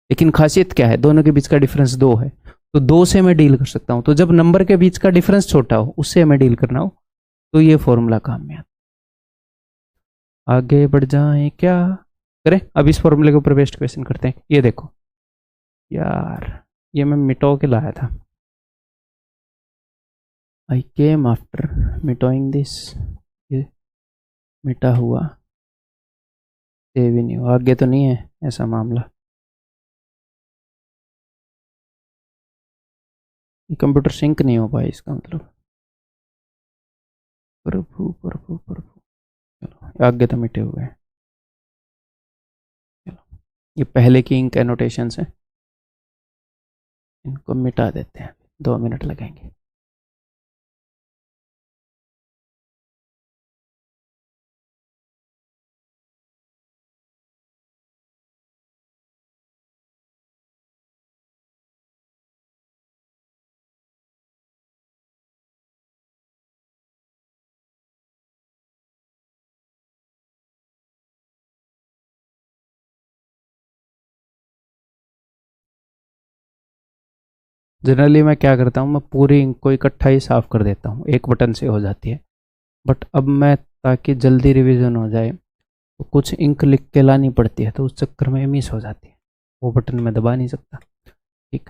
लेकिन खासियत क्या है, दोनों के बीच का डिफरेंस 2 है, तो 2 से मैं डील कर सकता हूं। तो जब नंबर के बीच का डिफरेंस छोटा हो, उससे हमें डील करना हो, तो ये फॉर्मूला काम में आता। आगे बढ़ जाएं, क्या करें? अब इस फॉर्मूले के ऊपर बेस्ट क्वेश्चन करते हैं। ये देखो यार, ये मैं मिटो के लाया था। आई केम आफ्टर मिटोइंग दिस, ये मिटा हुआ सेव ही नहीं हुआ। आगे तो नहीं है ऐसा मामला? ये कंप्यूटर सिंक नहीं हो पाया, इसका मतलब। प्रभु प्रभु प्रभु, चलो आगे तो मिटे हुए हैं। चलो, ये पहले की इंक एनोटेशंस हैं, इनको मिटा देते हैं, 2 मिनट लगेंगे। जनरली मैं क्या करता हूँ, मैं पूरी इंक को इकट्ठा ही साफ़ कर देता हूँ, एक बटन से हो जाती है। बट अब मैं ताकि जल्दी रिवीजन हो जाए तो कुछ इंक लिख के लानी पड़ती है, तो उस चक्कर में मिस हो जाती है, वो बटन मैं दबा नहीं सकता। ठीक,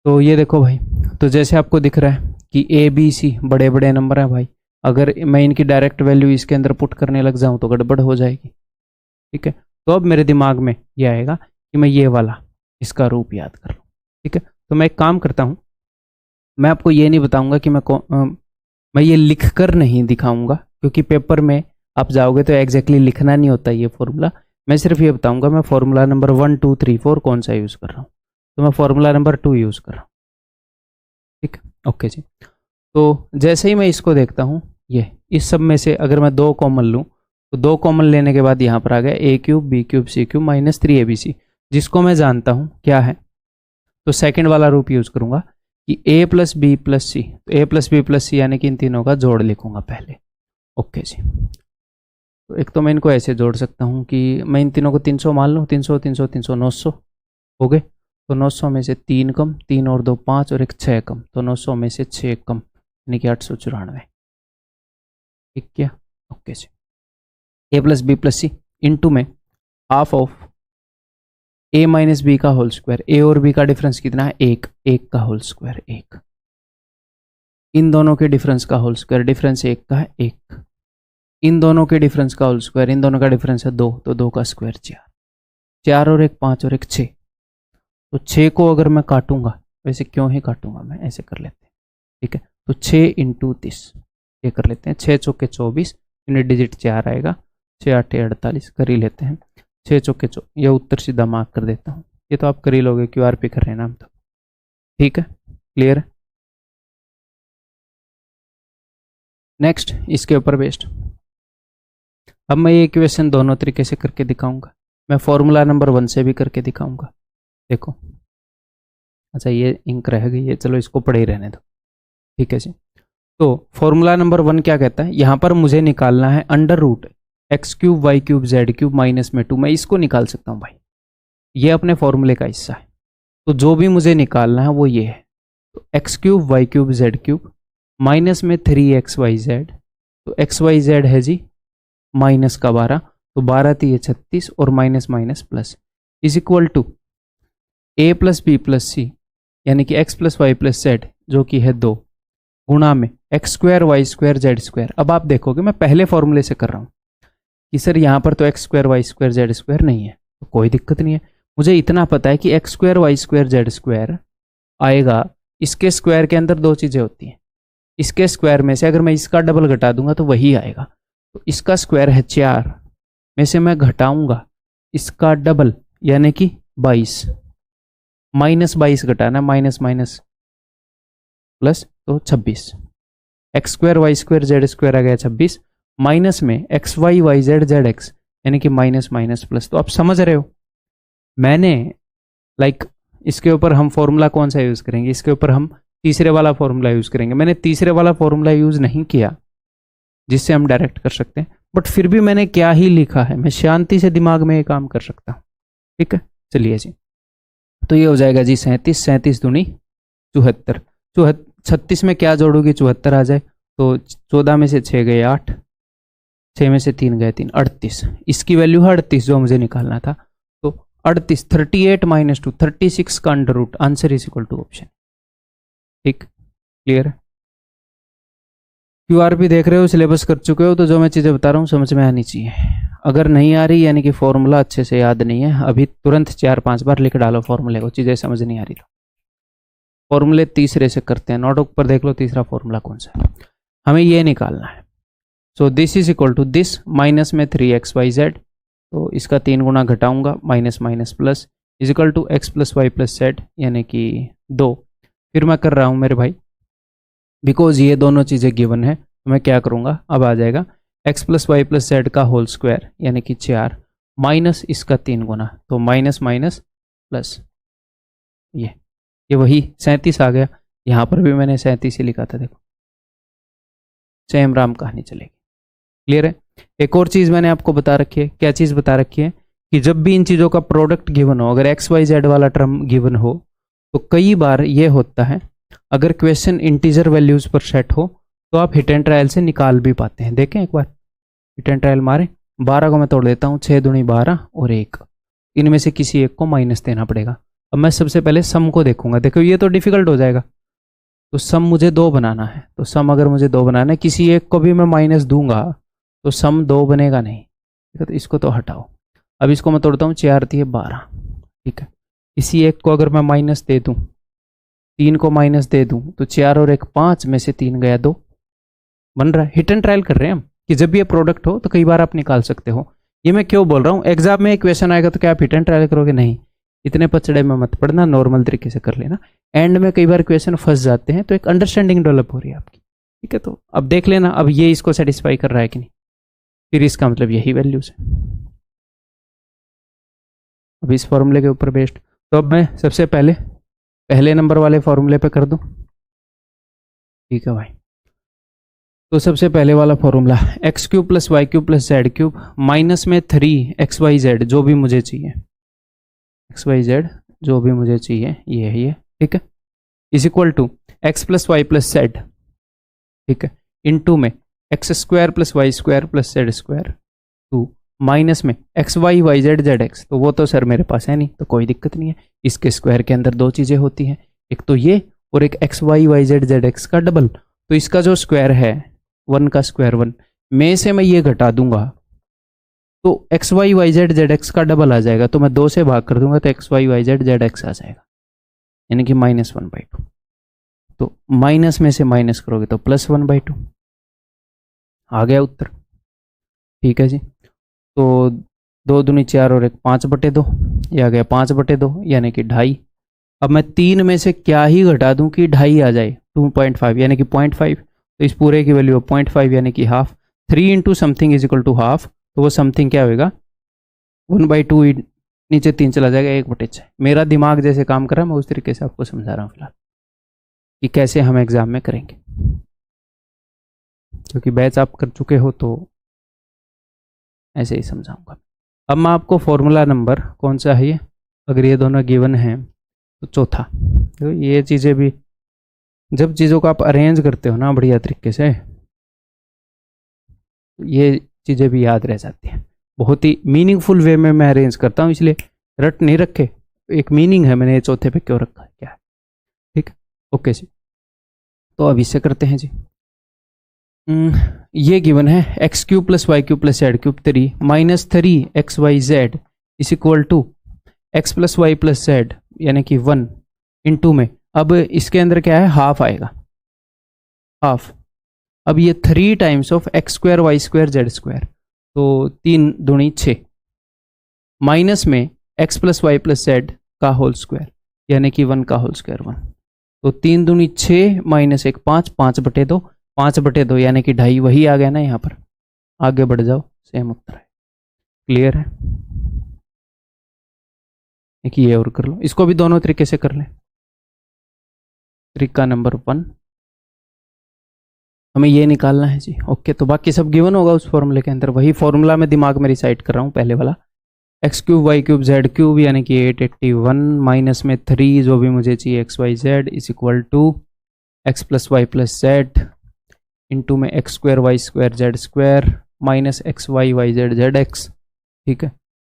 तो ये देखो भाई, तो जैसे आपको दिख रहा है कि ए बी सी बड़े बड़े नंबर हैं भाई, अगर मैं इनकी डायरेक्ट वैल्यू इसके अंदर पुट करने लग जाऊँ तो गड़बड़ हो जाएगी। ठीक है, तो अब मेरे दिमाग में ये आएगा कि मैं ये वाला इसका रूप याद कर लूँ। ठीक है, तो मैं एक काम करता हूँ, मैं आपको ये नहीं बताऊंगा कि मैं ये लिख कर नहीं दिखाऊंगा, क्योंकि पेपर में आप जाओगे तो एग्जैक्टली लिखना नहीं होता ये फॉर्मूला। मैं सिर्फ ये बताऊंगा मैं फॉर्मूला नंबर 1 2 3 4 कौन सा यूज़ कर रहा हूँ। तो मैं फॉर्मूला नंबर 2 यूज़ कर रहा हूँ। ठीक, ओके जी। तो जैसे ही मैं इसको देखता हूँ, ये इस सब में से अगर मैं 2 कॉमन लूँ तो 2 कॉमन लेने के बाद यहाँ पर आ गया ए cube B cube C cube minus 3abc, जिसको मैं जानता हूँ क्या है। तो सेकंड वाला रूप यूज़ करूँगा कि a प्लस बी प्लस सी, तो a plus B plus C यानी कि इन तीनों का जोड़ लिखूंगा पहले। ओके जी, तो एक तो मैं इनको ऐसे जोड़ सकता हूँ कि मैं इन तीनों को 300 मान लूँ, 300 300 300 900 हो गए। तो 900 में से 3 कम, 3 और 2 5 और एक 6 कम, तो 900 में से 6 कम यानी कि 894। ठीक क्या, okay ji. a plus B plus C into में half of a minus B का होल स्क्वायर, a और b का डिफरेंस कितना है, एक, एक का होल स्क्वायर एक, इन दोनों के डिफरेंस का होल स्क्वायर, डिफरेंस एक का है एक, इन दोनों के डिफरेंस का होल स्क्वायर, इन दोनों का डिफरेंस है 2, तो 2 का स्क्वायर 4, 4 और एक 5 और एक 6, तो 6 को अगर मैं काटूंगा, वैसे क्यों ही काटूंगा, मैं ऐसे कर लेते हैं। ठीक है, तो 6 इंटू 30 ये कर लेते हैं, 6 चौके 24, यूनिट डिजिट 4 आएगा, 6 8 48 कर ही लेते हैं, 6 चौके ये उत्तर सीधा मार्क कर देता हूँ। ये तो आप कर ही लोगे, क्यूआर पे कर रहे हैं ना हम तो। ठीक है, क्लियर है। नेक्स्ट इसके ऊपर बेस्ड अब मैं ये इक्वेशन दोनों तरीके से करके दिखाऊंगा। मैं फॉर्मूला नंबर 1 से भी करके दिखाऊंगा। देखो, अच्छा ये इंक रह गई है, चलो इसको पढ़े ही रहने दो। ठीक है जी, तो फॉर्मूला नंबर 1 क्या कहता है, यहाँ पर मुझे निकालना है under root x cube y cube z cube minus में 2, मैं इसको निकाल सकता हूँ भाई, ये अपने फॉर्मूले का हिस्सा है। तो जो भी मुझे निकालना है वो ये है, तो x cube y cube z cube minus में 3xyz, तो xyz है जी माइनस का 12, तो 12 3 36 और minus minus plus is equal to a plus B plus C यानी कि x plus Y plus Z जो कि है 2 गुणा में X square Y square Z square. अब आप देखोगे मैं पहले फॉर्मूले से कर रहा हूँ कि सर यहाँ पर तो x square Y square Z square नहीं है, तो कोई दिक्कत नहीं है, मुझे इतना पता है कि x square Y square Z square आएगा, इसके स्क्वायर के अंदर 2 चीज़ें होती हैं, इसके स्क्वायर में से अगर मैं इसका डबल घटा दूंगा तो वही आएगा, तो इसका स्क्वायर है 4 में से मैं घटाऊंगा इसका डबल यानी कि 22, माइनस 22 घटाना, माइनस माइनस प्लस, तो 26, X square Y square Z square आ गया 26, माइनस में X Y Y Z Z X यानी कि माइनस माइनस प्लस। तो आप समझ रहे हो मैंने इसके ऊपर हम फॉर्मूला कौन सा यूज़ करेंगे, इसके ऊपर हम तीसरे वाला फॉर्मूला यूज़ करेंगे। मैंने तीसरे वाला फॉर्मूला यूज़ नहीं किया जिससे हम डायरेक्ट कर सकते हैं, बट फिर भी मैंने क्या ही लिखा है, मैं शांति से दिमाग में ये काम कर सकता हूँ। ठीक है, चलिए जी, तो ये हो जाएगा जी 37, 37 दूनी 74, 36 में क्या जोड़ोगे 74 आ जाए, तो 14 में से 6 गए 8, 6 में से 3 गए 3, 38, इसकी वैल्यू है 38 जो मुझे निकालना था, तो 38 38 माइनस 2 36 का under root, answer is equal to option. ठीक, क्लियर है। क्यूआर भी देख रहे हो, सिलेबस कर चुके हो, तो जो मैं चीज़ें बता रहा हूँ समझ में आनी चाहिए। अगर नहीं आ रही यानी कि फॉर्मूला अच्छे से याद नहीं है, अभी तुरंत 4-5 बार लिख डालो फॉर्मूले को, चीज़ें समझ नहीं आ रही तो। फॉर्मूले तीसरे से करते हैं, नोटबुक पर देख लो तीसरा फॉर्मूला कौन सा है, हमें ये निकालना है। So this is equal to this minus में 3xyz, तो इसका 3 गुना घटाऊंगा, minus minus plus is equal to x plus Y plus Z यानी कि 2। फिर मैं कर रहा हूँ मेरे भाई, बिकॉज ये दोनों चीज़ें गिवन है, तो मैं क्या करूँगा, अब आ जाएगा x plus Y plus z का होल स्क्वायर यानी कि 4 माइनस इसका 3 गुना, तो माइनस माइनस प्लस, ये वही 37 आ गया, यहाँ पर भी मैंने 37 ही लिखा था, देखो सेम राम कहानी चलेगी। क्लियर है। एक और चीज़ मैंने आपको बता रखी है, क्या चीज़ बता रखी है कि जब भी इन चीज़ों का प्रोडक्ट गिवन हो, अगर एक्स वाई जेड वाला टर्म गिवन हो तो कई बार ये होता है, अगर क्वेश्चन इंटीजर वैल्यूज पर सेट हो तो आप हिट एंड ट्रायल से निकाल भी पाते हैं। देखें एक बार, हिट एंड ट्रायल मारे, 12 को मैं तोड़ देता हूँ, 6 दूनी 12 और 1, इनमें से किसी एक को माइनस देना पड़ेगा। अब मैं सबसे पहले सम को देखूंगा। देखो ये तो डिफिकल्ट हो जाएगा, तो सम मुझे 2 बनाना है। तो सम अगर मुझे 2 बनाना है, किसी एक को भी मैं माइनस दूंगा तो सम 2 बनेगा नहीं, ठीक है। तो इसको तो हटाओ। अब इसको मैं तोड़ता हूँ, 4 दिए 12, ठीक है। किसी एक को अगर मैं माइनस दे दूँ, 3 को माइनस दे दूँ, तो 4 और 1 5 में से 3 गया 2, बन रहा है। हिट एंड ट्रायल कर रहे हैं हम कि जब ये प्रोडक्ट हो तो कई बार आप निकाल सकते हो। ये मैं क्यों बोल रहा हूँ, एग्जाम में क्वेश्चन आएगा तो क्या आप हिट एंड ट्रायल करोगे? नहीं, इतने पचड़े में मत पड़ना, नॉर्मल तरीके से कर लेना। एंड में कई बार क्वेश्चन फंस जाते हैं, तो एक अंडरस्टैंडिंग डेवलप हो रही है आपकी, ठीक है। तो अब देख लेना, अब ये इसको सेटिस्फाई कर रहा है कि नहीं, फिर इसका मतलब यही वैल्यूज है। अब इस फॉर्मूले के ऊपर बेस्ड, तो अब मैं सबसे पहले नंबर वाले फॉर्मूले पे कर दूं, ठीक है भाई। तो सबसे पहले वाला formula, x cube plus Y cube plus Z cube minus में 3 एक्स वाई जेड जो भी मुझे चाहिए, एक्स वाई जेड जो भी मुझे चाहिए, ये है ये, ठीक है, is equal to x plus Y plus Z, ठीक है, इनटू में X square plus Y square plus Z square, two minus में X Y Y Z Z X. तो वो तो सर मेरे पास है नहीं, तो कोई दिक्कत नहीं है। इसके स्क्वायर के अंदर 2 चीज़ें होती हैं, एक तो ये और एक x Y Y Z Z x का डबल। तो इसका जो स्क्वायर है 1 का स्क्वायर 1 में से मैं ये घटा दूंगा, तो X Y Y Z Z x का डबल आ जाएगा। तो मैं 2 से भाग कर दूंगा तो X Y Y Z Z X आ जाएगा, यानी कि -1/2। तो माइनस में से माइनस करोगे तो +1/2 आ गया उत्तर, ठीक है जी। तो 2 दूनी 4 और 1 5/2, ये आ गया 5/2, यानी कि 2.5। अब मैं 3 में से क्या ही घटा दूं कि 2.5 आ जाए, 2.5 यानी कि 0.5। तो इस पूरे की वैल्यू 0.5 यानी कि half. 3 into something is equal to half, तो वो समथिंग क्या होगा 1/2, नीचे 3 चला जाएगा 1/6। मेरा दिमाग जैसे काम कर रहा है मैं उस तरीके से आपको समझा रहा हूँ फिलहाल कि कैसे हम एग्जाम में करेंगे, क्योंकि बैच आप कर चुके हो तो ऐसे ही समझाऊंगा। अब मैं आपको फॉर्मूला नंबर कौन सा है ये, अगर ये दोनों गिवन हैं तो चौथा। तो ये चीज़ें भी, जब चीज़ों को आप अरेंज करते हो ना बढ़िया तरीके से, ये चीज़ें भी याद रह जाती हैं। बहुत ही मीनिंगफुल वे में मैं अरेंज करता हूँ, इसलिए रट नहीं रखे, एक मीनिंग है मैंने ये चौथे पे क्यों रखा है क्या है, ठीक है। ओके जी, तो अब इससे करते हैं जी। ये गिवन है x cube plus Y cube plus Z cube 3 minus 3 x Y Z is equal to x plus Y plus Z यानी कि 1 इंटू में, अब इसके अंदर क्या है हाफ आएगा, हाफ। अब ये 3 times of x square Y square Z square, तो 3 दूनी 6 माइनस में x plus Y plus z का होल स्क्वायर यानी कि 1 का होल स्क्वायर 1। तो 3 दूनी 6 माइनस 1 5, 5/2, 5/2 यानी कि 2.5 वही आ गया ना यहाँ पर। आगे बढ़ जाओ, सेम उत्तर है। क्लियर है? एक ये और कर लो, इसको भी दोनों तरीके से कर लें। तरीका नंबर 1 हमें ये निकालना है जी। ओके, तो बाकी सब गिवन होगा उस फॉर्मूले के अंदर, वही फॉर्मूला मैं दिमाग में रिसाइट कर रहा हूँ पहले वाला। X cube y cube z cube यानी कि 881 माइनस में 3 जो भी मुझे चाहिए X Y Z is equal to x plus Y plus Z into में X square Y square Z square minus X Y Y Z Z X, ठीक है।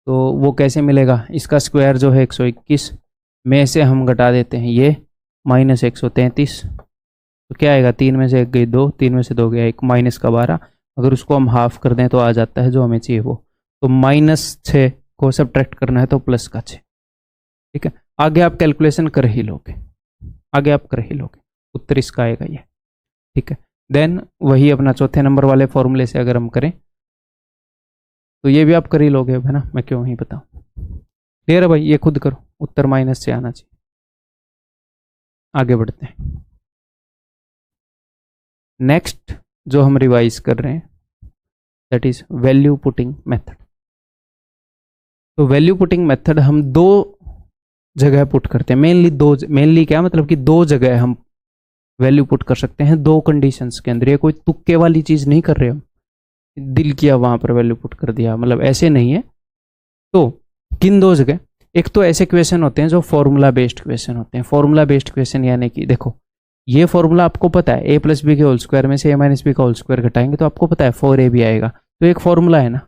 तो वो कैसे मिलेगा, इसका स्क्वायर जो है 121 में से हम घटा देते हैं ये -133, तो क्या आएगा 3 में से 1 गई 2, 3 में से 2 गया 1, माइनस का 12। अगर उसको हम हाफ कर दें तो आ जाता है जो हमें चाहिए वो। तो -6 को सब्ट्रैक्ट करना है तो प्लस का 6, ठीक है। आगे आप कैलकुलेशन कर ही लोगे, आगे आप कर ही लोगे, उत्तर इसका आएगा ये, ठीक है। देन वही अपना चौथे नंबर वाले फॉर्मूले से अगर हम करें तो ये भी आप कर ही लोगे, है ना, मैं क्यों ही बताऊं। क्लियर है भाई, ये खुद करो, उत्तर -6 आना चाहिए। आगे बढ़ते हैं। नेक्स्ट जो हम रिवाइज कर रहे हैं that is value putting method. तो वैल्यू पुटिंग मेथड हम 2 जगह पुट करते हैं, मेनली क्या मतलब कि 2 जगह हम वैल्यू पुट कर सकते हैं 2 कंडीशंस के अंदर। ये कोई तुक्के वाली चीज नहीं कर रहे हम, दिल किया वहां पर वैल्यू पुट कर दिया, मतलब ऐसे नहीं है। तो किन 2 जगह, एक तो ऐसे क्वेश्चन होते हैं जो फॉर्मूला बेस्ड क्वेश्चन होते हैं। फॉर्मूला बेस्ड क्वेश्चन यानी कि देखो ये फॉर्मूला आपको पता है, ए प्लस बी के होल स्क्वायर में से ए माइनस बी का होल स्क्वायर घटाएंगे तो आपको पता है 4ab आएगा, तो एक फॉर्मूला है ना।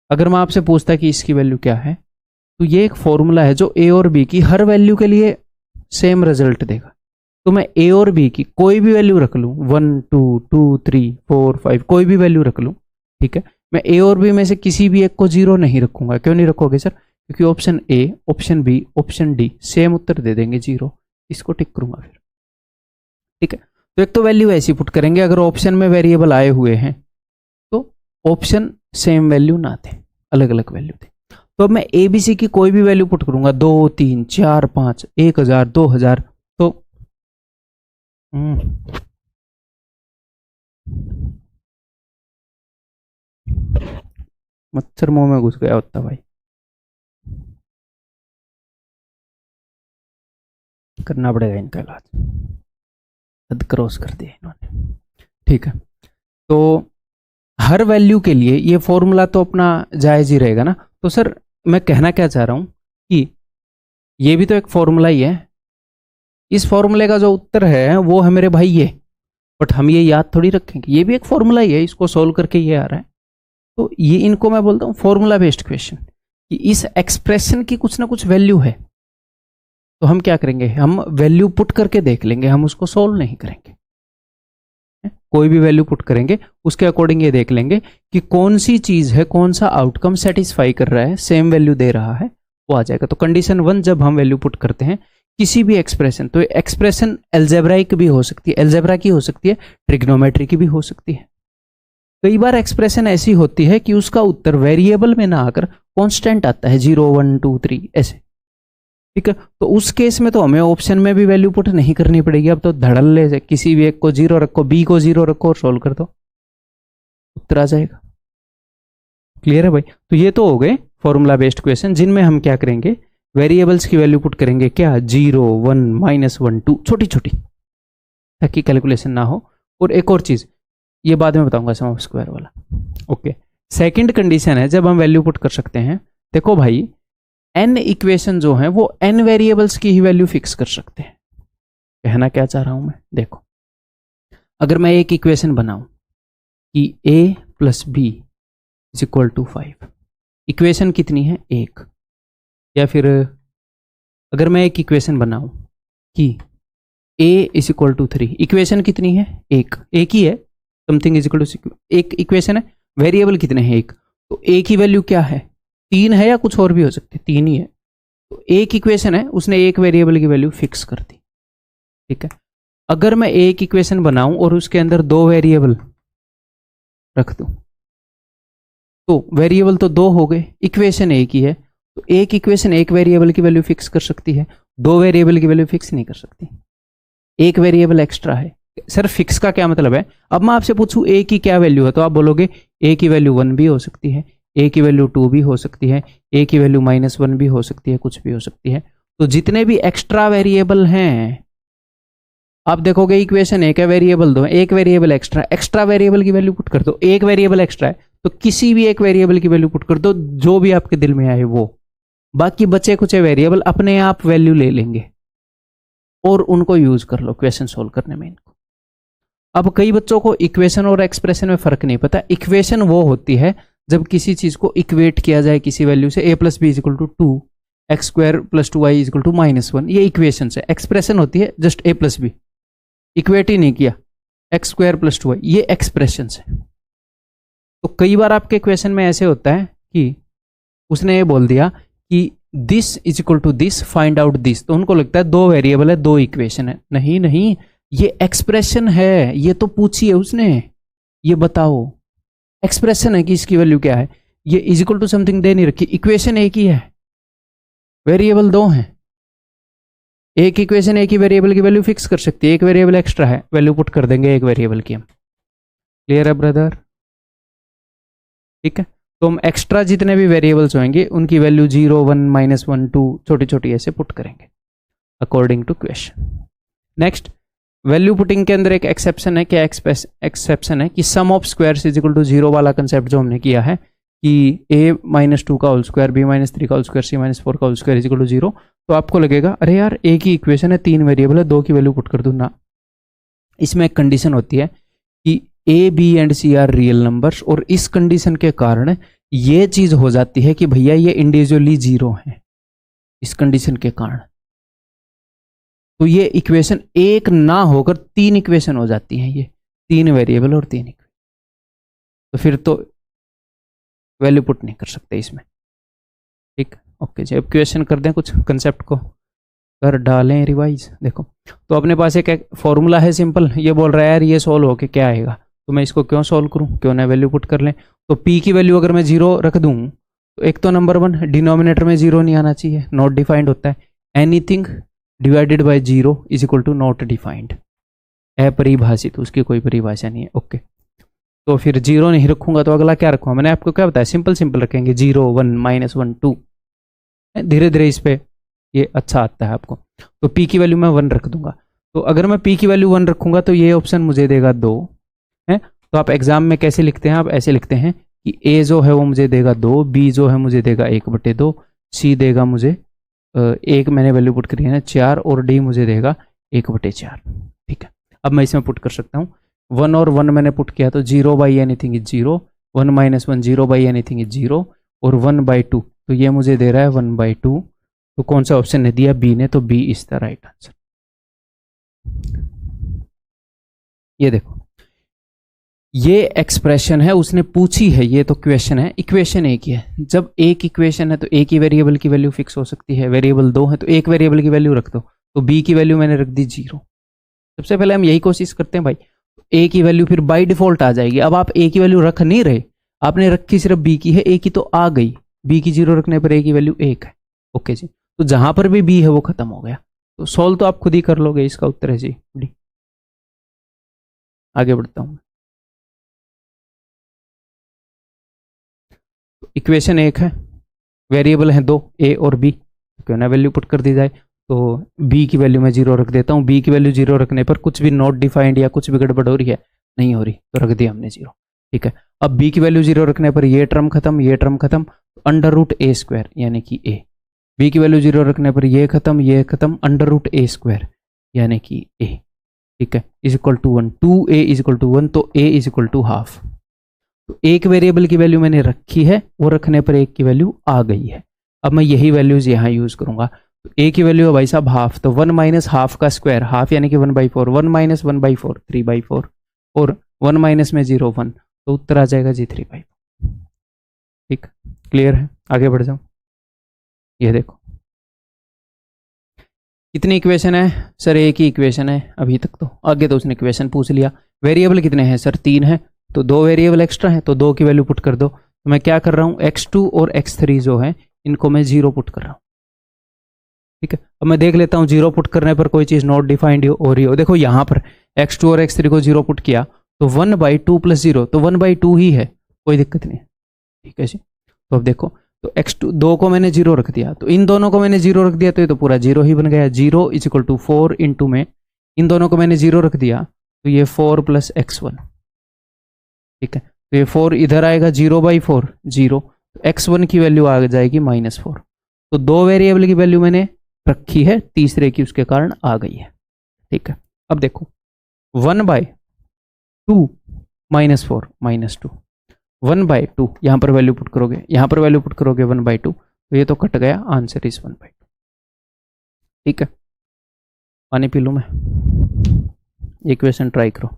अगर मैं आपसे पूछता कि इसकी वैल्यू क्या है, तो ये एक फॉर्मूला है जो ए और बी की हर वैल्यू के लिए सेम रिजल्ट देगा। तो मैं ए और बी की कोई भी वैल्यू रख लूँ, 1 2 2 3 4 5 कोई भी वैल्यू रख लूँ, ठीक है, मैं ए और बी में से किसी भी एक को 0 नहीं रखूंगा। क्यों नहीं रखोगे सर? क्योंकि option A, option B, option D same उत्तर दे देंगे 0, इसको टिक करूंगा फिर, ठीक है। तो एक तो वैल्यू ऐसी पुट करेंगे, अगर ऑप्शन में वेरिएबल आए हुए हैं तो ऑप्शन सेम वैल्यू ना दें, अलग अलग वैल्यू दें। तो अब मैं ए बी सी की कोई भी वैल्यू पुट करूंगा, 2 3 4 5 1000 2000, तो मच्छर मुंह में घुस गया होता भाई, करना पड़ेगा इनका इलाज, हद क्रॉस कर दिया इन्होंने, ठीक है। तो हर वैल्यू के लिए ये फॉर्मूला तो अपना जायज ही रहेगा ना। तो सर मैं कहना क्या चाह रहा हूं कि ये भी तो एक फॉर्मूला ही है, इस फॉर्मूले का जो उत्तर है वो है मेरे भाई ये, बट हम ये याद थोड़ी रखेंगे, ये भी एक फॉर्मूला ही है, इसको सोल्व करके ये आ रहा है। तो ये इनको मैं बोलता हूँ फॉर्मूला बेस्ड क्वेश्चन, कि इस एक्सप्रेशन की कुछ ना कुछ वैल्यू है, तो हम क्या करेंगे, हम वैल्यू पुट करके देख लेंगे, हम उसको सोल्व नहीं करेंगे। कोई भी वैल्यू पुट करेंगे उसके अकॉर्डिंग ये देख लेंगे कि कौन सी चीज है, कौन सा आउटकम सेटिस्फाई कर रहा है, सेम वैल्यू दे रहा है, वो आ जाएगा। तो कंडीशन 1 जब हम वैल्यू पुट करते हैं किसी भी एक्सप्रेशन, तो एक्सप्रेशन एल्जेब्राइक भी हो सकती है, एल्जेब्रा की हो सकती है, ट्रिग्नोमेट्री की भी हो सकती है। कई बार एक्सप्रेशन ऐसी होती है कि उसका उत्तर वेरिएबल में ना आकर कांस्टेंट आता है, 0 1 2 3 ऐसे, ठीक है। तो उस केस में तो हमें ऑप्शन में भी वैल्यू पुट नहीं करनी पड़ेगी, अब तो धड़ल्ले से किसी भी एक को 0 रखो, बी को 0 रखो और सोल्व कर दो, उत्तर आ जाएगा। क्लियर है भाई? तो ये तो हो गए फॉर्मूला बेस्ड क्वेश्चन जिनमें हम क्या करेंगे, वेरिएबल्स की वैल्यू पुट करेंगे, क्या 0 1 -1 2 छोटी छोटी, ताकि कैलकुलेशन ना हो। और एक और चीज ये बाद में बताऊंगा, सम ऑफ स्क्वायर वाला, ओके। सेकंड कंडीशन है जब हम वैल्यू पुट कर सकते हैं, देखो भाई n इक्वेशन जो है वो n वेरिएबल्स की ही वैल्यू फिक्स कर सकते हैं। कहना क्या चाह रहा हूं मैं, देखो अगर मैं एक इक्वेशन बनाऊं कि a plus B is equal to 5, equation कितनी है 1, या फिर अगर मैं एक इक्वेशन बनाऊं कि a is equal to 3, equation कितनी है 1, एक ही है, समथिंग इज इक्वल टू, एक इक्वेशन है, वेरिएबल कितने हैं 1, तो a की वैल्यू क्या है 3 है, या कुछ और भी हो सकती है, 3 ही है। तो एक इक्वेशन है, उसने एक वेरिएबल की वैल्यू फिक्स कर दी, ठीक है। अगर मैं एक इक्वेशन बनाऊं और उसके अंदर 2 वेरिएबल रख दूं, तो वेरिएबल तो 2 हो गए, इक्वेशन एक ही है, तो एक इक्वेशन एक वेरिएबल की वैल्यू फिक्स कर सकती है, 2 वेरिएबल की वैल्यू फिक्स नहीं कर सकती, एक वेरिएबल एक्स्ट्रा है। सर फिक्स का क्या मतलब है? अब मैं आपसे पूछूं ए की क्या वैल्यू है, तो आप बोलोगे ए की वैल्यू 1 भी हो सकती है, ए की वैल्यू 2 भी हो सकती है, ए की वैल्यू -1 भी हो सकती है, कुछ भी हो सकती है। तो जितने भी एक्स्ट्रा वेरिएबल हैं, आप देखोगे इक्वेशन एक है, वेरिएबल 2, एक वेरिएबल एक्स्ट्रा, एक्स्ट्रा वेरिएबल की वैल्यू पुट कर दो, एक वेरिएबल एक्स्ट्रा है तो किसी भी एक वेरिएबल की वैल्यू पुट कर दो, जो भी आपके दिल में आए वो, बाकी बचे कुछ वेरिएबल अपने आप वैल्यू ले लेंगे और उनको यूज कर लो क्वेश्चन सोल्व करने में इनको। अब कई बच्चों को इक्वेशन और एक्सप्रेशन में फर्क नहीं पता। इक्वेशन वो होती है जब किसी चीज को इक्वेट किया जाए किसी वैल्यू से, a plus B is equal to 2, X square plus 2y is equal to -1, ये इक्वेशन है। एक्सप्रेशन होती है just a plus B, equate ही नहीं किया, एक्स स्क्वायर प्लस 2y, ये एक्सप्रेशन है। तो कई बार आपके क्वेश्चन में ऐसे होता है कि उसने ये बोल दिया कि this is equal to this, find out this, तो उनको लगता है 2 वेरिएबल है, 2 इक्वेशन है। नहीं नहीं, ये एक्सप्रेशन है, ये तो पूछी है उसने, ये बताओ एक्सप्रेशन है कि इसकी वैल्यू क्या है, ये इज इक्वल टू समथिंग दे नहीं रखी, इक्वेशन एक ही है, वेरिएबल 2 हैं। एक इक्वेशन एक ही वेरिएबल की वैल्यू फिक्स कर सकती है, एक वेरिएबल एक्स्ट्रा है, वैल्यू पुट कर देंगे एक वेरिएबल की हम। क्लियर है ब्रदर? ठीक है, तो हम एक्स्ट्रा जितने भी वेरिएबल्स होंगे उनकी वैल्यू 0 1 -1 2 छोटी छोटी ऐसे पुट करेंगे according to question. Next, value putting के अंदर एक एक्सेप्शन है, क्या एक्सेप्शन है कि sum of squares is equal to 0 वाला कंसेप्ट जो हमने किया है, कि a-2 का होल स्क्वायर, b-3 का होल स्क्वायर, c-4 का whole square is equal to 0, तो आपको लगेगा अरे यार एक ही इक्वेशन है, 3 वेरिएबल है, 2 की वैल्यू पुट कर दूँ ना। इसमें एक कंडीशन होती है कि a, b and c are real numbers, और इस कंडीशन के कारण ये चीज हो जाती है कि भैया ये इंडिविजुअली 0 है, इस कंडीशन के कारण। तो ये इक्वेशन एक ना होकर 3 इक्वेशन हो जाती हैं, ये 3 वेरिएबल और 3 इक्वेशन, तो फिर तो वैल्यू पुट नहीं कर सकते इसमें। ठीक, ओके जी। अब क्वेश्चन कर दें, कुछ कंसेप्ट को कर डालें रिवाइज। देखो, तो अपने पास एक फॉर्मूला है सिंपल, ये बोल रहा है यार ये सोल्व होके क्या आएगा, तो मैं इसको क्यों सोल्व करूं, क्यों ना वैल्यू पुट कर लें। तो p की वैल्यू अगर मैं 0 रख दूं, तो एक तो नंबर 1 डिनोमिनेटर में 0 नहीं आना चाहिए, नॉट डिफाइंड होता है। Anything divided by 0 is equal to not defined, अपरिभाषित, उसकी कोई परिभाषा नहीं है। ओके, तो फिर 0 नहीं रखूंगा तो अगला क्या रखूंगा, मैंने आपको क्या बताया, सिंपल सिंपल रखेंगे, 0 1 -1 2, धीरे धीरे इस पे ये अच्छा आता है आपको। तो p की वैल्यू मैं 1 रख दूंगा, तो अगर मैं p की वैल्यू 1 रखूंगा तो ये ऑप्शन मुझे देगा 2 है। तो आप एग्जाम में कैसे लिखते हैं, आप ऐसे लिखते हैं कि a जो है वो मुझे देगा 2, b जो है मुझे देगा 1/2, c देगा मुझे एक मैंने वैल्यू पुट करी है ना 4, और d मुझे देगा 1/4। ठीक है, अब मैं इसमें पुट कर सकता हूँ 1 और 1 मैंने पुट किया, तो 0 by anything is 0, 1 -1 0 by anything is 0, और 1/2, तो ये मुझे दे रहा है 1/2। तो कौन सा ऑप्शन ने दिया, बी ने, तो b is the right answer. ये देखो, ये एक्सप्रेशन है, उसने पूछी है, ये तो क्वेश्चन है, इक्वेशन एक ही है। जब एक इक्वेशन है तो एक ही वेरिएबल की वैल्यू फिक्स हो सकती है, वेरिएबल 2 है तो एक वेरिएबल की वैल्यू रख दो, तो बी की वैल्यू मैंने रख दी 0। सबसे पहले हम यही कोशिश करते हैं भाई, ए की वैल्यू फिर बाय डिफॉल्ट आ जाएगी। अब आप ए की वैल्यू रख नहीं रहे, आपने रखी सिर्फ बी की है, ए की तो आ गई, बी की 0 रखने पर ए की वैल्यू 1 है। ओके जी, तो जहां पर भी बी है वो खत्म हो गया, तो सॉल्व तो आप खुद ही कर लोगे, इसका उत्तर है जी डी। आगे बढ़ता हूं, इक्वेशन एक है, वेरिएबल है 2 ए और बी, क्यों ना वैल्यू पुट कर दी जाए। तो बी की वैल्यू मैं 0 रख देता हूँ, बी की वैल्यू 0 रखने पर कुछ भी नॉट डिफाइंड या कुछ भी गड़बड़ हो रही है, नहीं हो रही, तो रख दिया हमने 0। ठीक है, अब बी की वैल्यू 0 रखने पर ये टर्म खत्म, ये टर्म खत्म, √a² यानी कि a। बी की वैल्यू 0 रखने पर ये खत्म, ये खत्म, √a² यानी कि a। ठीक है, is equal to 1, 2a is equal to 1, तो a is equal to half. तो एक वेरिएबल की वैल्यू मैंने रखी है, वो रखने पर एक की वैल्यू आ गई है। अब मैं यही वैल्यूज यहाँ यूज करूंगा। तो ए की वैल्यू है भाई साहब हाफ, तो 1 माइनस हाफ का स्क्वायर, हाफ यानी कि 1/4, 1 माइनस 1/4 3/4, और 1 माइनस में 0 1, तो उत्तर आ जाएगा जी 3/4। ठीक, क्लियर है, आगे बढ़ जाऊं। ये देखो कितनी इक्वेशन है सर, एक ही इक्वेशन है अभी तक, तो आगे तो उसने इक्वेशन पूछ लिया। वेरिएबल कितने हैं सर, 3 है, तो 2 वेरिएबल एक्स्ट्रा है, तो 2 की वैल्यू पुट कर दो। तो मैं क्या कर रहा हूँ, x2 और x3 जो है इनको मैं 0 पुट कर रहा हूँ। ठीक है, अब मैं देख लेता हूँ 0 पुट करने पर कोई चीज़ नॉट डिफाइंड हो रही हो। देखो यहाँ पर x2 और x3 को 0 पुट किया, तो 1/2 + 0, तो 1/2 ही है, कोई दिक्कत नहीं है। ठीक है जी, तो अब देखो, तो x2 2 को मैंने 0 रख दिया, तो इन दोनों को मैंने 0 रख दिया, तो ये तो पूरा 0 ही बन गया। 0 इज इक्वल टू 4 इंटू में इन दोनों को मैंने 0 रख दिया, तो ये 4 + x1। ठीक है, तो ये 4 इधर आएगा, 0/4 0, तो x1 की वैल्यू आ जाएगी -4। तो 2 वेरिएबल की वैल्यू मैंने रखी है, तीसरे की उसके कारण आ गई है। ठीक है, अब देखो 1/2 -4 -2, 1/2 यहाँ पर वैल्यू पुट करोगे, यहाँ पर वैल्यू पुट करोगे 1/2, तो ये तो कट गया, आंसर इज 1/2। ठीक है, पानी पी लूँ मैं, ये क्वेश्चन ट्राई करो।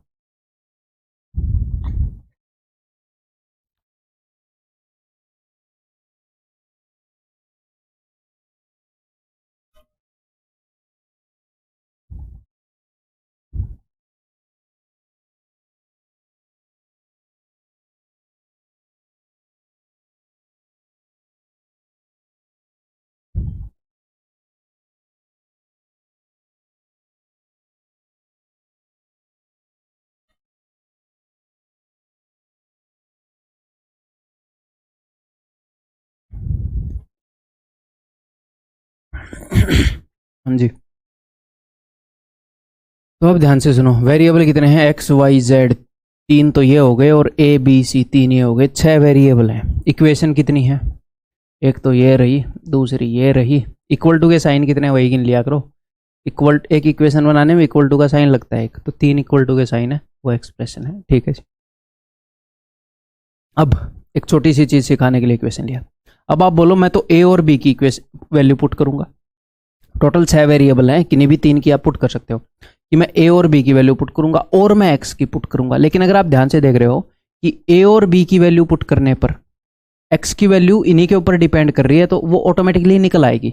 हाँ जी, तो अब ध्यान से सुनो, वेरिएबल कितने हैं, x y z तीन तो ये हो गए और ए बी सी तीन ये हो गए, 6 वेरिएबल हैं। इक्वेशन कितनी है? एक तो ये रही, दूसरी ये रही। इक्वल टू के साइन कितने वही गिन लिया करो। इक्वल एक इक्वेशन बनाने में इक्वल टू का साइन लगता है एक, तो 3 इक्वल टू के साइन है, वो एक्सप्रेशन है। ठीक है जी। अब एक छोटी सी चीज सिखाने के लिए इक्वेशन लिया। अब आप बोलो मैं तो ए और बी की इक्वेशन वैल्यू पुट करूंगा। टोटल 6 वेरिएबल हैं, किन्हीं भी 3 की आप पुट कर सकते हो। कि मैं ए और बी की वैल्यू पुट करूंगा और मैं एक्स की पुट करूंगा। लेकिन अगर आप ध्यान से देख रहे हो कि ए और बी की वैल्यू पुट करने पर एक्स की वैल्यू इन्हीं के ऊपर डिपेंड कर रही है, तो वो ऑटोमेटिकली निकल आएगी।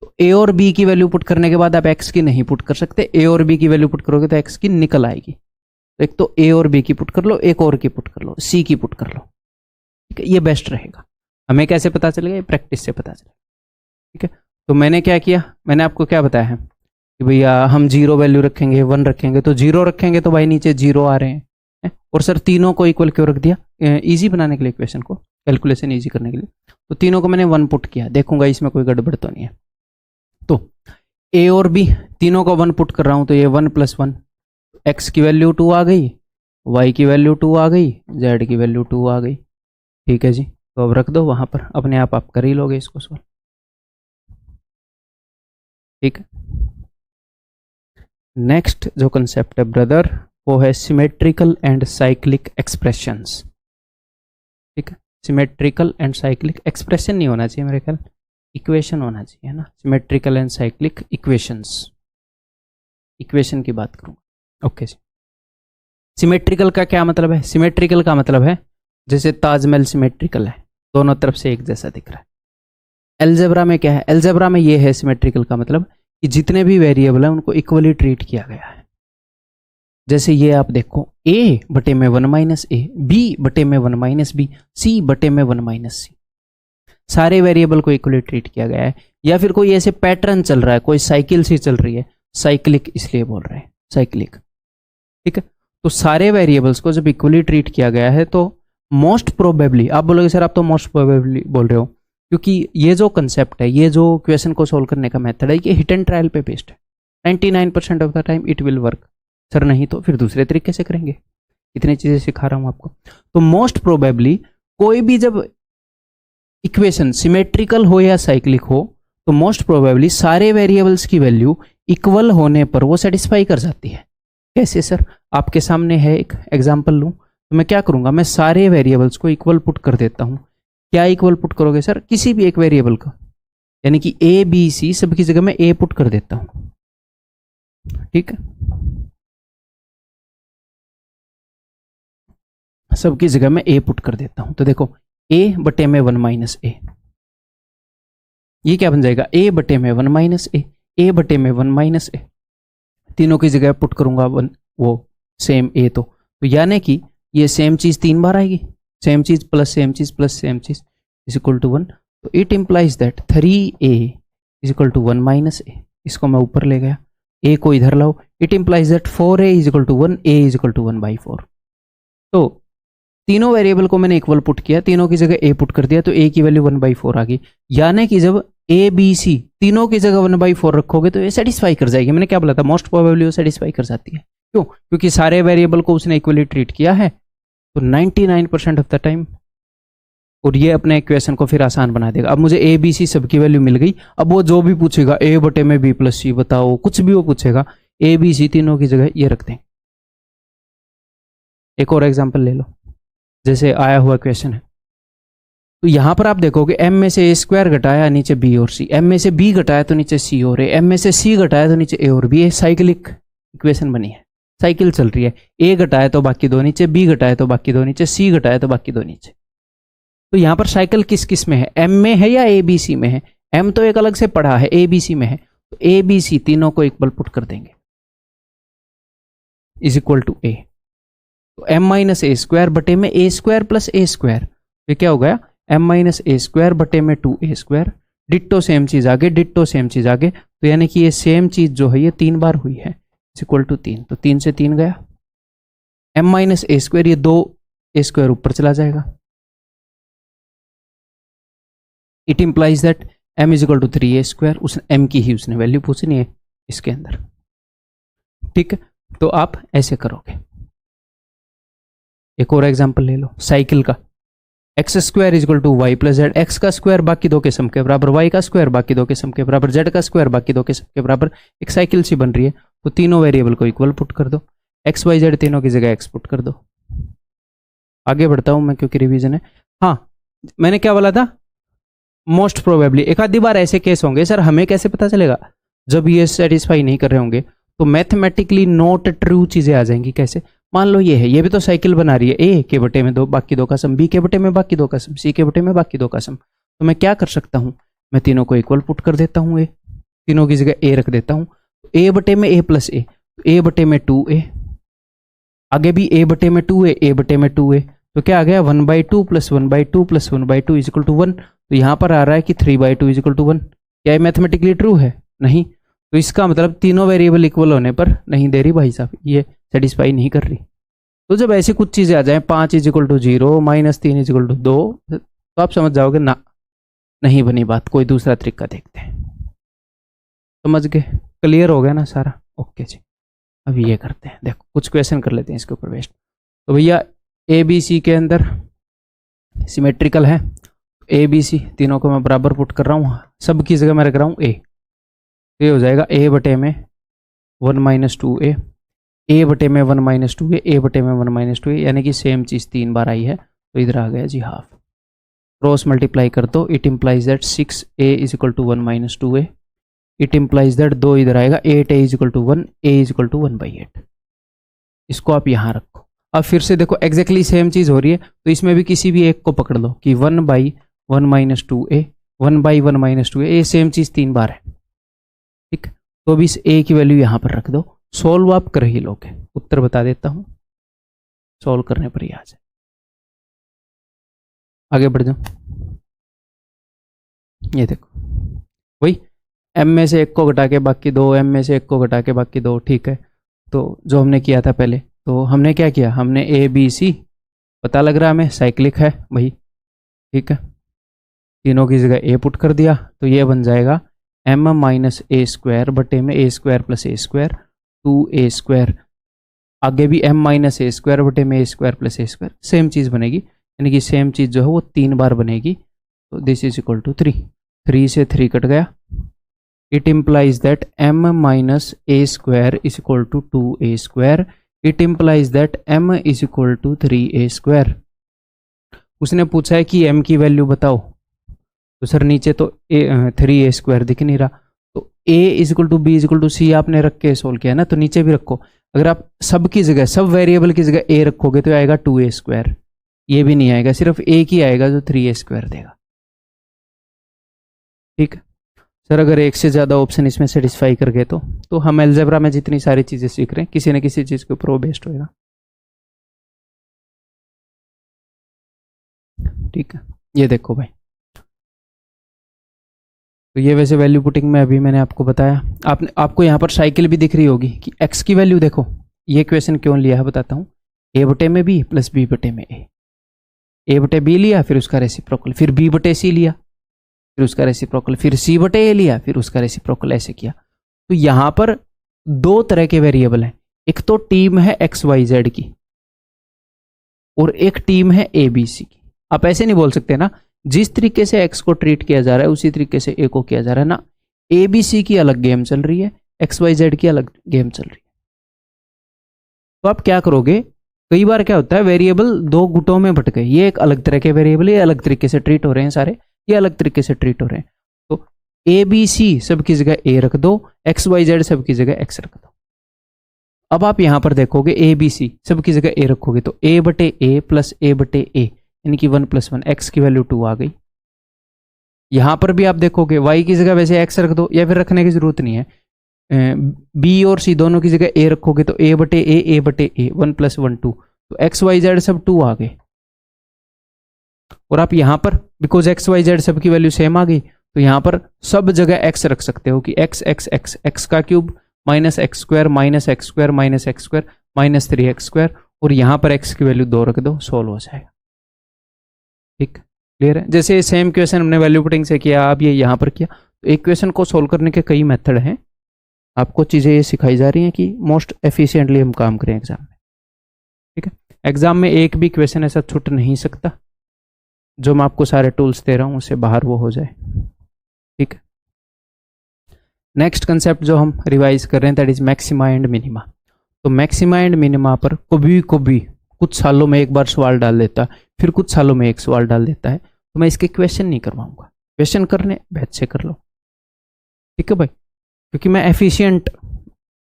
तो ए और बी की वैल्यू पुट करने के बाद आप एक्स की नहीं पुट कर सकते। ए और बी की वैल्यू पुट करोगे तो एक्स की निकल आएगी। तो एक तो ए और बी की पुट कर लो, एक और की पुट कर लो, सी की पुट कर लो। ठीक है, ये बेस्ट रहेगा। हमें कैसे पता चलेगा? ये प्रैक्टिस से पता चलेगा। ठीक है, तो मैंने क्या किया, मैंने आपको क्या बताया है कि भैया हम 0 वैल्यू रखेंगे, 1 रखेंगे। तो 0 रखेंगे तो भाई नीचे 0 आ रहे हैं। और सर तीनों को इक्वल क्यों रख दिया? इजी बनाने के लिए, इक्वेशन को कैलकुलेशन इजी करने के लिए। तो तीनों को मैंने 1 पुट किया, देखूंगा इसमें कोई गड़बड़ तो नहीं है। तो ए और बी तीनों को 1 पुट कर रहा हूं, तो ये 1 + 1, एक्स की वैल्यू 2 आ गई, वाई की वैल्यू 2 आ गई, जेड की वैल्यू 2 आ गई। ठीक है जी, तो अब रख दो वहां पर, अपने आप कर ही लोगे इसको सॉल्व। ठीक है, नेक्स्ट जो कंसेप्ट है ब्रदर वो है सिमेट्रिकल एंड साइक्लिक एक्सप्रेशंस। ठीक है, सिमेट्रिकल एंड साइक्लिक एक्सप्रेशन नहीं होना चाहिए मेरे ख्याल, इक्वेशन होना चाहिए, है ना। Symmetrical and cyclic equations, equation की बात करूंगा। ओके जी। सिमेट्रिकल का क्या मतलब है? सिमेट्रिकल का मतलब है जैसे ताजमहल सिमेट्रिकल है, दोनों तरफ से एक जैसा दिख रहा है। एलजेब्रा में क्या है? एलजेब्रा में ये है सिमेट्रिकल का मतलब कि जितने भी वेरिएबल हैं उनको इक्वली ट्रीट किया गया है। जैसे ये आप देखो, a बटे में 1 - a, b बटे में 1 - b, c बटे में 1 - c, सारे वेरिएबल को इक्वली ट्रीट किया गया है। या फिर कोई ऐसे पैटर्न चल रहा है, कोई साइकिल सी चल रही है, साइक्लिक इसलिए बोल रहे हैं, साइक्लिक। ठीक है, तो सारे वेरिएबल्स को जब इक्वली ट्रीट किया गया है तो मोस्ट प्रोबेबली, आप बोलोगे सर आप तो मोस्ट प्रोबेबली बोल रहे हो, क्योंकि ये जो कंसेप्ट है, ये जो क्वेश्चन को सोल्व करने का मेथड है, ये हिट एंड ट्रायल पे बेस्ड है। 99% of the time it will work. Sir नहीं तो फिर दूसरे तरीके से करेंगे। इतनी चीजें सिखा रहा हूं आपको। तो मोस्ट प्रोबेबली कोई भी जब इक्वेशन सिमेट्रिकल हो या साइक्लिक हो, तो मोस्ट प्रोबेबली सारे वेरिएबल्स की वैल्यू इक्वल होने पर वो सेटिस्फाई कर जाती है। कैसे सर? आपके सामने है एक एग्जाम्पल लूं तो मैं क्या करूंगा, मैं सारे वेरिएबल्स को इक्वल पुट कर देता हूं। क्या इक्वल पुट करोगे सर? किसी भी एक वेरिएबल को, यानी कि ए बी सी सबकी जगह मैं ए पुट कर देता हूं। ठीक है, सबकी जगह मैं ए पुट कर देता हूं। तो देखो a बटे में 1 - a, ये क्या बन जाएगा? a बटे में 1 - a, a बटे में 1 - a, तीनों की जगह पुट करूंगा 1, वो सेम a। तो यानी कि ये सेम चीज 3 बार आएगी, सेम चीज प्लस सेम चीज प्लस सेम चीज इज इक्वल टू 1। तो it implies that 3a is equal to 1 - a। इसको मैं ऊपर ले गया, a को इधर लाओ। It implies that 4a is equal to 1, a is equal to 1/4। तो तीनों वेरिएबल को मैंने इक्वल पुट किया, तीनों की जगह a पुट कर दिया, तो a की वैल्यू 1/4 आ गई। यानी कि जब a b c तीनों की जगह 1/4 रखोगे तो ये सेटिस्फाई कर जाएगी। मैंने क्या बोला था? मोस्ट प्रोबेबली वो सेटिस्फाई कर जाती है। क्यों? क्योंकि सारे वेरिएबल को उसने इक्वली ट्रीट किया है। तो 99% ऑफ द टाइम, और ये अपने इक्वेशन को फिर आसान बना देगा। अब मुझे a b c सबकी वैल्यू मिल गई। अब वो जो भी पूछेगा a बटे में b + c बताओ, कुछ भी वो पूछेगा, a b c तीनों की जगह ये रख देंगे। एक और एग्जाम्पल ले लो, जैसे आया हुआ क्वेश्चन है। तो यहां पर आप देखोगे m में से a² घटाया, नीचे b और c, m में से b घटाया तो नीचे c और a, m में से c घटाया तो नीचे a और b। साइक्लिक इक्वेशन बनी है, साइकिल चल रही है। a घटाया तो बाकी दो नीचे, b घटाया तो बाकी दो नीचे, c घटाया तो बाकी दो नीचे। तो यहां पर साइकिल किस किस में है? m में है या a b c में है? m तो एक अलग से पढ़ा है, a b c में है। तो a b c तीनों को इक्वल पुट कर देंगे इज इक्वल टू a। तो m - a² बटे में a² + a², ये क्या हो गया? m - a² बटे में 2a²। डिट्टो सेम चीज आगे, डिट्टो सेम चीज आगे। तो यानी कि ये सेम चीज जो है ये 3 बार हुई है, इज इक्वल टू 3। तो 3 से 3 गया, m - a², ये 2a² ऊपर चला जाएगा। It implies that m is equal to 3a²। उस m की ही उसने वैल्यू पूछनी है इसके अंदर। ठीक है, तो आप ऐसे करोगे। एक और एग्जाम्पल ले लो साइकिल का, x square equal to y plus z, x का स्क्वायर बाकी दो के सम के बराबर, वाई का स्क्वायर बाकी दो के सम के बराबर, जेड का स्क्वायर बाकी दो के सम के बराबर, एक साइकिल सी बन रही है। तो तीनों वेरिएबल को इक्वल पुट कर दो, एक्स वाई जेड तीनों की जगह एक्स पुट कर दो। आगे बढ़ता हूं मैं क्योंकि रिवीजन है। हाँ, मैंने क्या बोला था, मोस्ट प्रोबेबली एक आधी बार ऐसे केस होंगे सर हमें कैसे पता चलेगा, जब ये सेटिस्फाई नहीं कर रहे होंगे तो मैथमेटिकली नॉट ट्रू चीजें आ जाएंगी। कैसे, मान लो ये है, ये भी तो साइकिल बना रही है, ए के बटे में दो बाकी दो का सम, बी के बटे में बाकी दो का सम, सी के बटे में बाकी दो का सम। तो मैं क्या कर सकता हूं, मैं तीनों को इक्वल पुट कर देता हूं, ए तीनों की जगह ए रख देता हूं, ए बटे में ए प्लस ए बटे में 2a, आगे भी ए बटे में 2a, ए बटे में 2a, तो क्या आ गया 1/2 प्लस 1/2 प्लस 1/2 इजिकल टू 1। तो यहां पर आ रहा है कि 3/2 इजिकल टू 1। क्या ये मैथमेटिकली ट्रू है? नहीं। तो इसका मतलब तीनों वेरिएबल इक्वल होने पर नहीं दे रही भाई साहब, ये सेटिस्फाई नहीं कर रही। तो जब ऐसी कुछ चीजें आ जाएं 5 इजिकल टू 0, -3 इजिकल टू 2, तो आप समझ जाओगे ना नहीं बनी बात, कोई दूसरा तरीका देखते हैं। समझ गए? क्लियर हो गया ना सारा? ओके जी। अब ये करते हैं, देखो कुछ क्वेश्चन कर लेते हैं इसके ऊपर बेस्ड। तो भैया ए बी सी के अंदर सिमेट्रिकल है, ए बी सी तीनों को मैं बराबर पुट कर रहा हूँ, सब की जगह मैं रख रहा हूँ ए, तो ये हो जाएगा ए बटे में 1 - 2a, ए बटे में 1 - 2a, ए बटे में 1 - 2a, यानी कि सेम चीज़ 3 बार आई है, तो इधर आ गया जी हाफ। क्रॉस मल्टीप्लाई कर दो, it implies that 6a equal to 1 - 2a, it implies that 2 इधर आएगा, 8a equal to 1, a equal to 1/8। इसको आप यहाँ रखो। अब फिर से देखो एग्जैक्टली सेम चीज़ हो रही है, तो इसमें भी किसी भी एक को पकड़ लो कि 1/1 - 2a, 1/1 - 2a, ये सेम चीज़ 3 बार है, ठीक। तो अभी इस a की वैल्यू यहाँ पर रख दो, सोल्व आप कर ही लोगे। उत्तर बता देता हूँ, सोल्व करने पर ही आ जाए। आगे बढ़ जाओ, ये देखो वही m में से एक को घटा के बाकी दो, m में से एक को घटा के बाकी दो, ठीक है। तो जो हमने किया था पहले, तो हमने क्या किया, हमने ए बी सी पता लग रहा है हमें, साइक्लिक है भाई, ठीक है, तीनों की जगह ए पुट कर दिया, तो ये बन जाएगा m - a² बटे में a² प्लस a², 2a², आगे भी m - a² बटे में a² प्लस a², सेम चीज़ बनेगी, यानी कि सेम चीज़ जो है वो 3 बार बनेगी। तो दिस इज इक्वल टू 3, 3 से 3 कट गया, it implies that m - a² is equal to 2a², it implies that m is equal to 3a²। उसने पूछा है कि m की वैल्यू बताओ, तो सर नीचे तो 3a² दिख नहीं रहा, तो a is equal to b is equal to c आपने रख के सोल्व किया ना, तो नीचे भी रखो। अगर आप सब की जगह, सब वेरिएबल की जगह a रखोगे तो आएगा 2a², ये भी नहीं आएगा, सिर्फ a की आएगा जो 3a² देगा, ठीक। सर अगर एक से ज़्यादा ऑप्शन इसमें सेटिस्फाई कर गए तो हम अलजेब्रा में जितनी सारी चीज़ें सीख रहे हैं किसी न किसी चीज़ के ऊपर वो बेस्ड होएगा, ठीक है। ये देखो भाई, तो ये वैसे वैल्यू पुटिंग में अभी मैंने आपको बताया, आपको यहाँ पर साइकिल भी दिख रही होगी कि x की वैल्यू देखो, ये क्वेश्चन क्यों लिया है बताता हूँ, a बटे में b प्लस b बटे में a बटे b लिया, फिर उसका रेसिप्रोकल, फिर b बटे c लिया, फिर उसका रेसिप्रोकल, फिर c बटे a लिया, फिर उसका रेसिप्रोकल, ऐसे किया। तो यहाँ पर दो तरह के वेरिएबल हैं, एक तो टीम है XYZ की और एक टीम है ABC की। आप ऐसे नहीं बोल सकते ना, जिस तरीके से x को ट्रीट किया जा रहा है उसी तरीके से a को किया जा रहा है ना, ABC की अलग गेम चल रही है, XYZ की अलग गेम चल रही है। तो आप क्या करोगे, कई बार क्या होता है वेरिएबल दो गुटों में बट गए, ये एक अलग तरह के वेरिएबल, ये अलग तरीके से ट्रीट हो रहे हैं सारे, ये अलग तरीके से ट्रीट हो रहे हैं। तो ABC सब की जगह a रख दो, XYZ सब की जगह x रख दो। अब आप यहां पर देखोगे ABC सब की जगह a रखोगे तो a बटे a प्लस a बटे a, यानी कि 1 + 1, x की वैल्यू 2 आ गई। यहां पर भी आप देखोगे y की जगह वैसे x रख दो, या फिर रखने की जरूरत नहीं है, b और c दोनों की जगह a रखोगे तो a बटे a बटे a, 1 + 1 2, तो XYZ सब 2 आ गए। और आप यहां पर बिकॉज XYZ सब की वैल्यू सेम आ गई, तो यहां पर सब जगह x रख सकते हो कि x का क्यूब -x² -x² -3x², और यहां पर x की वैल्यू 2 रख दो, सोल्व हो जाएगा, ठीक, क्लियर है। जैसे सेम क्वेश्चन हमने वैल्यू पुटिंग से किया, आप ये यहां पर किया, तो एक क्वेश्चन को सोल्व करने के कई मेथड हैं, आपको चीज़ें ये सिखाई जा रही हैं कि मोस्ट एफिशिएंटली हम काम करें एग्जाम में, ठीक है, एग्जाम में एक भी क्वेश्चन ऐसा छूट नहीं सकता जो मैं आपको सारे टूल्स दे रहा हूं उससे बाहर वो हो जाए। ठीक है, नेक्स्ट कंसेप्ट जो हम रिवाइज कर रहे हैं that is maxima and minima. तो मैक्सिमा एंड मिनिमा पर कभी कभी कुछ सालों में एक बार सवाल डाल देता है, फिर कुछ सालों में एक सवाल डाल देता है, तो मैं इसके क्वेश्चन नहीं करवाऊंगा। क्वेश्चन करने बैच से कर लो, ठीक है भाई, क्योंकि मैं एफिशिएंट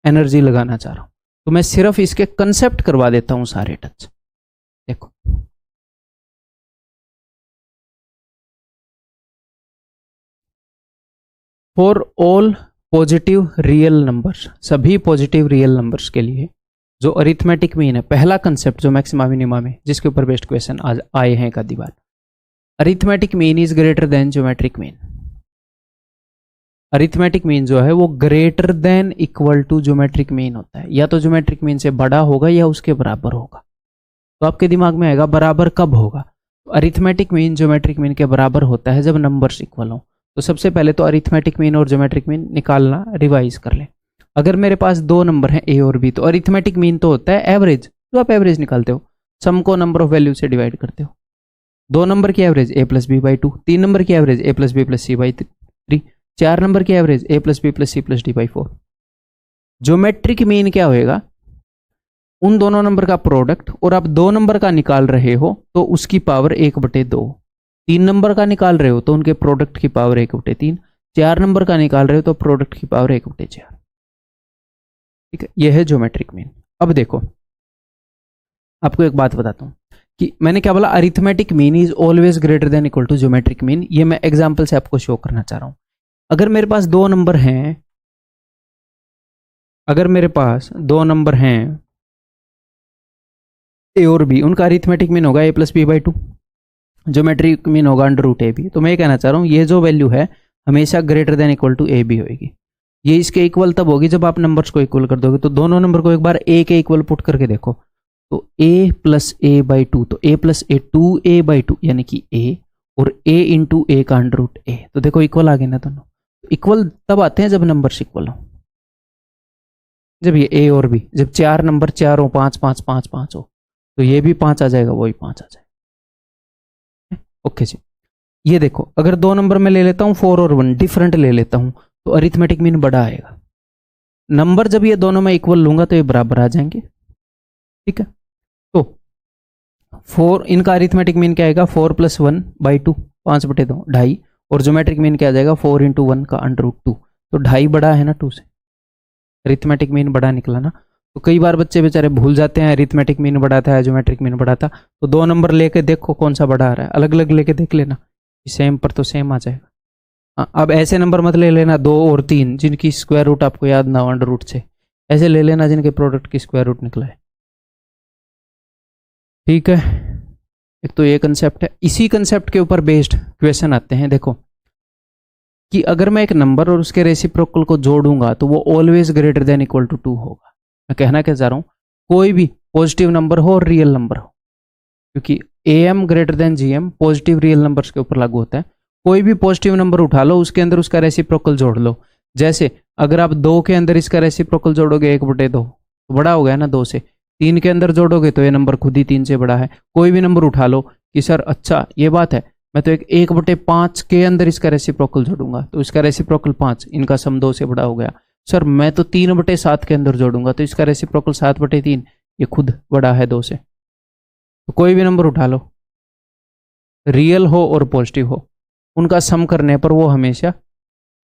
एनर्जी लगाना चाह रहा हूं। तो मैं सिर्फ इसके कंसेप्ट करवा देता हूं सारे टच। देखो for all positive real numbers, सभी पॉजिटिव रियल नंबर्स के लिए जो अरिथमेटिक मीन है, पहला कंसेप्ट जो मैक्सिमा मिनिमा में जिसके ऊपर बेस्ट क्वेश्चन आज आए हैं का दीवार, arithmetic mean is greater than geometric mean. Arithmetic mean जो है वो greater than equal to geometric mean होता है, या तो ज्योमेट्रिक मीन से बड़ा होगा या उसके बराबर होगा। तो आपके दिमाग में आएगा बराबर कब होगा? तो अरिथमेटिक मीन ज्योमेट्रिक मीन के बराबर होता है जब नंबर्स इक्वल हो। तो सबसे पहले तो अरिथमेटिक मीन और ज्योमेट्रिक मीन निकालना रिवाइज कर लें। अगर मेरे पास दो नंबर हैं ए और बी, तो अरिथमेटिक मीन तो होता है एवरेज, तो आप एवरेज निकालते हो, सम को नंबर ऑफ वैल्यू से डिवाइड करते हो। दो नंबर की average a plus B by 2, तीन नंबर की average a plus B plus c by 3, चार नंबर की average a plus B plus c plus d by 4। Geometric mean क्या होएगा? उन दोनों नंबर का प्रोडक्ट, और आप दो नंबर का निकाल रहे हो तो उसकी पावर 1/2। तीन नंबर का निकाल रहे हो तो उनके प्रोडक्ट की पावर 1/3। चार नंबर का निकाल रहे हो तो प्रोडक्ट की पावर 1/4। ठीक है, यह है ज्योमेट्रिक मीन। अब देखो, आपको एक बात बताता हूं कि मैंने क्या बोला, arithmetic mean is always greater than equal to geometric mean. ये मैं एग्जांपल से आपको शो करना चाह रहा हूं। अगर मेरे पास दो नंबर हैं, अगर मेरे पास दो नंबर हैं ए और बी, उनका अरिथमेटिक मीन होगा A plus B by 2, geometric mean होगा √AB। तो मैं ये कहना चाह रहा हूँ ये जो वैल्यू है हमेशा greater than equal to a b होगी। ये इसके इक्वल तब होगी जब आप नंबर्स को इक्वल कर दोगे। तो दोनों नंबर को एक बार ए के इक्वल पुट करके देखो, तो ए प्लस ए बाई 2, तो A plus A 2a by 2 यानी कि ए, और a इंटू ए का √A। तो देखो इक्वल आ गए ना दोनों। इक्वल तब आते हैं जब नंबर्स इक्वल हो, जब ये ए और बी, जब चार नंबर 4 हो, 5 5 5 5 हो, तो ये भी 5 आ जाएगा, वही 5 आ जाएगा। ओके जी, ये देखो अगर दो नंबर में ले लेता हूँ 4 और 1 डिफरेंट ले लेता हूँ, तो अरिथमेटिक मीन बड़ा आएगा। नंबर जब ये दोनों में इक्वल लूंगा तो ये बराबर आ जाएंगे। ठीक है, तो 4 इनका अरिथमेटिक मीन क्या आएगा, 4 + 1 बाई 2, 5/2 2.5, और ज्योमेट्रिक मीन क्या आ जाएगा 4 × 1 का √2। तो 2.5 बड़ा है ना 2 से, अरिथमेटिक मीन बड़ा निकला ना। तो कई बार बच्चे बेचारे भूल जाते हैं अरिथमेटिक मीन बड़ा था, ज्योमेट्रिक मीन बड़ा था। तो दो नंबर लेके देखो कौन सा बड़ा आ रहा है, अलग अलग लेके देख लेना, सेम पर तो सेम आ जाएगा। अब ऐसे नंबर मत ले लेना 2 और 3 जिनकी स्क्वायर रूट आपको याद ना हो √ से, ऐसे ले लेना जिनके प्रोडक्ट की स्क्वायर रूट निकला है। ठीक है, एक तो ये कंसेप्ट है। इसी कंसेप्ट के ऊपर बेस्ड क्वेश्चन आते हैं। देखो कि अगर मैं एक नंबर और उसके रेसिप्रोकल को जोड़ूंगा तो वो always greater than equal to 2 होगा। मैं कहना क्या चाह रहा हूं, कोई भी पॉजिटिव नंबर हो और रियल नंबर हो, क्योंकि AM greater than GM positive real numbers के ऊपर लागू होता है। कोई भी पॉजिटिव नंबर उठा लो, उसके अंदर उसका रेसिप्रोकल जोड़ लो। जैसे अगर आप 2 के अंदर इसका रेसिप्रोकल जोड़ोगे 1/2 तो बड़ा हो गया ना 2 से। 3 के अंदर जोड़ोगे तो ये नंबर खुद ही 3 से बड़ा है। कोई भी नंबर उठा लो कि सर अच्छा ये बात है, मैं तो 1/5 के अंदर इसका रेसिप्रोकल जोड़ूंगा तो इसका रेसिप्रोकल 5, इनका सम 2 से बड़ा हो गया। सर मैं तो 3/7 के अंदर जोड़ूंगा तो इसका रेसिप्रोकल 7/3, ये खुद बड़ा है 2 से। तो कोई भी नंबर उठा लो, रियल हो और पॉजिटिव हो, उनका सम करने पर वो हमेशा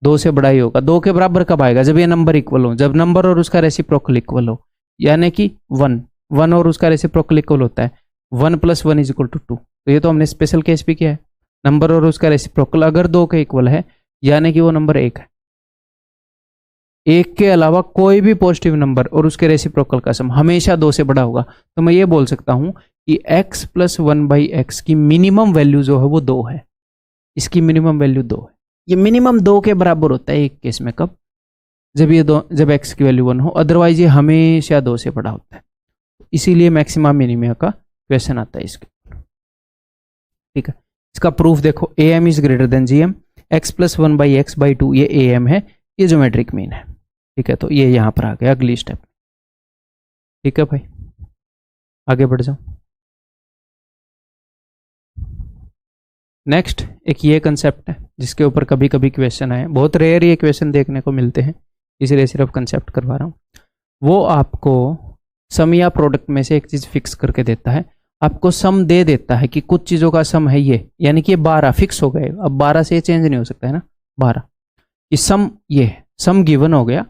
2 से बड़ा ही होगा। 2 के बराबर कब आएगा, जब ये नंबर इक्वल हो, जब नंबर और उसका रेसिप्रोकल इक्वल हो, यानी कि 1 और उसका रेसिप्रोकल इक्वल होता है। 1 + 1 = 2। तो ये तो हमने स्पेशल केस भी किया है। नंबर और उसका रेसिप्रोकल अगर 2 के इक्वल है यानी कि वो नंबर 1 है। 1 के अलावा कोई भी पॉजिटिव नंबर और उसके रेसिप्रोकल का सम हमेशा 2 से बड़ा होगा। तो मैं ये बोल सकता हूं कि x + 1/x की मिनिमम वैल्यू जो है वो 2 है। इसकी मिनिमम वैल्यू 2 है। ये मिनिमम 2 के बराबर होता है एक केस में, कब, जब x की वैल्यू 1 हो, अदरवाइज ये हमेशा 2 से बड़ा होता है। इसीलिए मैक्सिमा मिनिमा का क्वेश्चन आता है इसके। ठीक है, इसका प्रूफ देखो, AM is greater then GM, x + 1/x/2 ये AM है, ये ज्योमेट्रिक मीन है। ठीक है, तो ये यहां पर आ गया अगली स्टेप। ठीक है भाई। आगे बढ़ जाओ। नेक्स्ट एक ये कंसेप्ट है जिसके ऊपर कभी कभी क्वेश्चन आए, बहुत रेयर ये क्वेश्चन देखने को मिलते हैं, इसलिए सिर्फ कंसेप्ट करवा रहा हूँ। वो आपको सम या प्रोडक्ट में से एक चीज फिक्स करके देता है, आपको सम दे देता है कि कुछ चीजों का सम है ये, यानी कि ये 12 फिक्स हो गए, अब 12 से चेंज नहीं हो सकता है ना, 12 कि सम, ये सम गिवन हो गया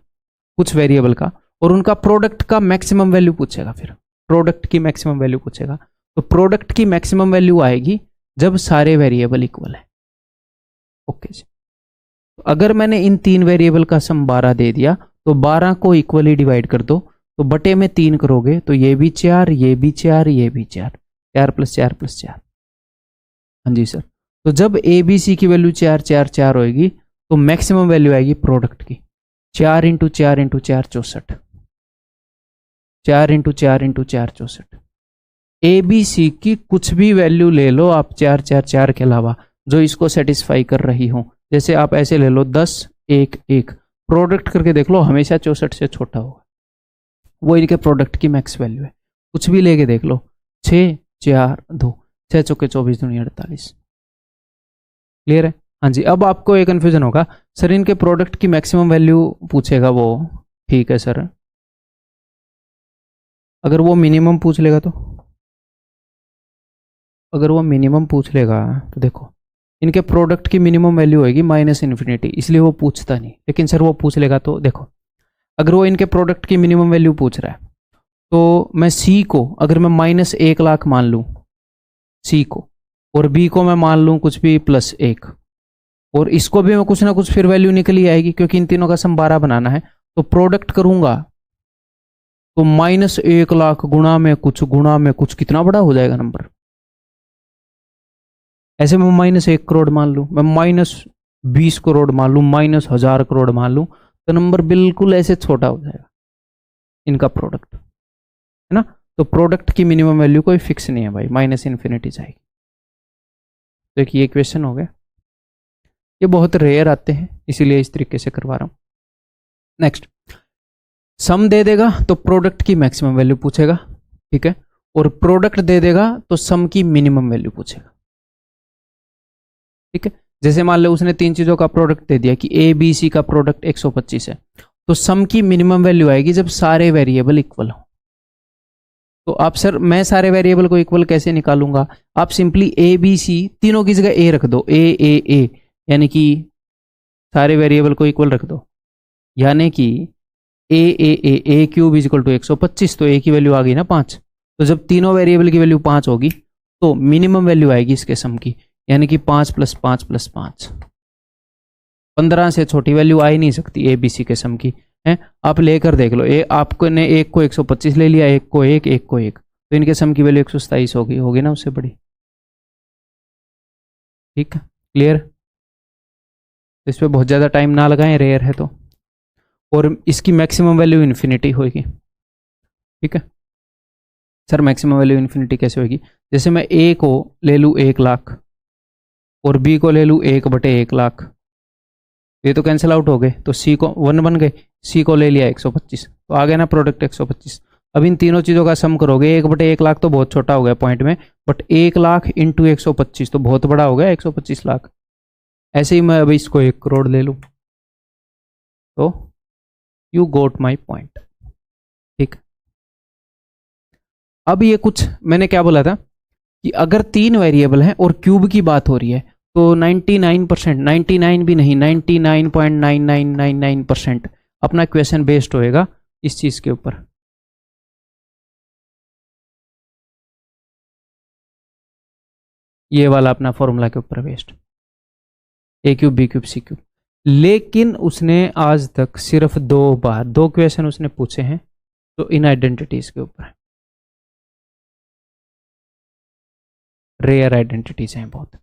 कुछ वेरिएबल का, और उनका प्रोडक्ट का मैक्सिमम वैल्यू पूछेगा, फिर प्रोडक्ट की मैक्सिमम वैल्यू पूछेगा। तो प्रोडक्ट की मैक्सिमम वैल्यू आएगी जब सारे वेरिएबल इक्वल है। ओके जी, अगर मैंने इन 3 वेरिएबल का सम 12 दे दिया तो 12 को इक्वली डिवाइड कर दो, तो बटे में 3 करोगे तो ये भी 4, ये भी 4, ये भी 4, 4 + 4 + 4। हाँ जी सर, तो जब ए बी सी की वैल्यू 4 4 4 होगी तो मैक्सिमम वैल्यू आएगी प्रोडक्ट की 4 × 4 × 4 64, 4 × 4 × 4 64। ए बी सी की कुछ भी वैल्यू ले लो आप 4 4 4 के अलावा जो इसको सेटिस्फाई कर रही हो, जैसे आप ऐसे ले लो 10 1 1, प्रोडक्ट करके देख लो हमेशा 64 से छोटा होगा, वो इनके प्रोडक्ट की मैक्स वैल्यू है। कुछ भी लेके देख लो 6 4 2, 6 चौके 24 दूनी 48। क्लियर है? हाँ जी, अब आपको एक कन्फ्यूजन होगा सर इनके प्रोडक्ट की मैक्सिमम वैल्यू पूछेगा वो, ठीक है सर, अगर वो मिनिमम पूछ लेगा तो, अगर वो मिनिमम पूछ लेगा तो देखो इनके प्रोडक्ट की मिनिमम वैल्यू होगी -∞, इसलिए वो पूछता नहीं, लेकिन सर वो पूछ लेगा तो देखो अगर वो इनके प्रोडक्ट की मिनिमम वैल्यू पूछ रहा है तो मैं सी को अगर मैं -1 लाख मान लूँ सी को, और बी को मैं मान लूँ कुछ भी +1, और इसको भी मैं कुछ ना कुछ फिर वैल्यू निकली आएगी क्योंकि इन तीनों का सम 12 बनाना है, तो प्रोडक्ट करूंगा तो -1 लाख गुणा में कुछ कितना बड़ा हो जाएगा नंबर। ऐसे मैं -1 करोड़ मान लूँ, मैं -20 करोड़ मान लूँ, -1000 करोड़ मान लूँ, तो नंबर बिल्कुल ऐसे छोटा हो जाएगा इनका प्रोडक्ट, है ना। तो प्रोडक्ट की मिनिमम वैल्यू कोई फिक्स नहीं है भाई, -∞ जाएगी। तो एक ये क्वेश्चन हो गया, ये बहुत रेयर आते हैं इसीलिए इस तरीके से करवा रहा हूँ। नेक्स्ट, सम दे देगा तो प्रोडक्ट की मैक्सिमम वैल्यू पूछेगा, ठीक है, और प्रोडक्ट दे देगा तो सम की मिनिमम वैल्यू पूछेगा, ठीक है। जैसे मान लो उसने 3 चीजों का प्रोडक्ट दे दिया कि ए बी सी का प्रोडक्ट 125 है, तो सम की मिनिमम वैल्यू आएगी जब सारे वेरिएबल इक्वल हो। तो आप सर मैं सारे वेरिएबल को इक्वल कैसे निकालूंगा, आप सिंपली ए बी सी तीनों की जगह ए रख दो, ए यानी कि सारे वेरिएबल को इक्वल रख दो, यानी कि ए क्यूब = 125, तो ए की वैल्यू आ गई ना 5, तो जब तीनों वेरिएबल की वैल्यू 5 होगी तो मिनिमम वैल्यू आएगी इसके सम की, यानी कि 5 + 5 + 5, 15 से छोटी वैल्यू आ ही नहीं सकती ए बी सी के सम की है। आप लेकर देख लो, आपको ने एक को 125 ले लिया, एक को 1 एक को 1, तो इनके सम की वैल्यू 127 होगी ना उससे बड़ी, ठीक है। क्लियर? इस पर बहुत ज़्यादा टाइम ना लगाएं, रेयर है तो, और इसकी मैक्सिमम वैल्यू इन्फिनिटी होगी, ठीक है। सर मैक्सिमम वैल्यू इन्फिनिटी कैसे होगी, जैसे मैं ए को ले लूँ 1 लाख और बी को ले लूँ 1/1 लाख, ये तो कैंसिल आउट हो गए, तो सी को 1 बन गए, सी को ले लिया 125, तो आ गया ना प्रोडक्ट 125। अब इन तीनों चीज़ों का सम करोगे, 1/1 लाख तो बहुत छोटा हो गया पॉइंट में, बट 1 लाख × 125 तो बहुत बड़ा हो गया 125 लाख। ऐसे ही मैं अभी इसको 1 करोड़ ले लूँ, तो यू गोट माई पॉइंट, ठीक। अब ये कुछ मैंने क्या बोला था कि अगर 3 वेरिएबल हैं और क्यूब की बात हो रही है तो 99%, 99 भी नहीं, 99.9999% अपना क्वेश्चन बेस्ड होएगा इस चीज के ऊपर, ये वाला अपना फॉर्मूला के ऊपर बेस्ड, ए cube B cube C cube. लेकिन उसने आज तक सिर्फ 2 क्वेश्चन उसने पूछे हैं तो इन आइडेंटिटीज के ऊपर, रेयर आइडेंटिटीज हैं बहुत,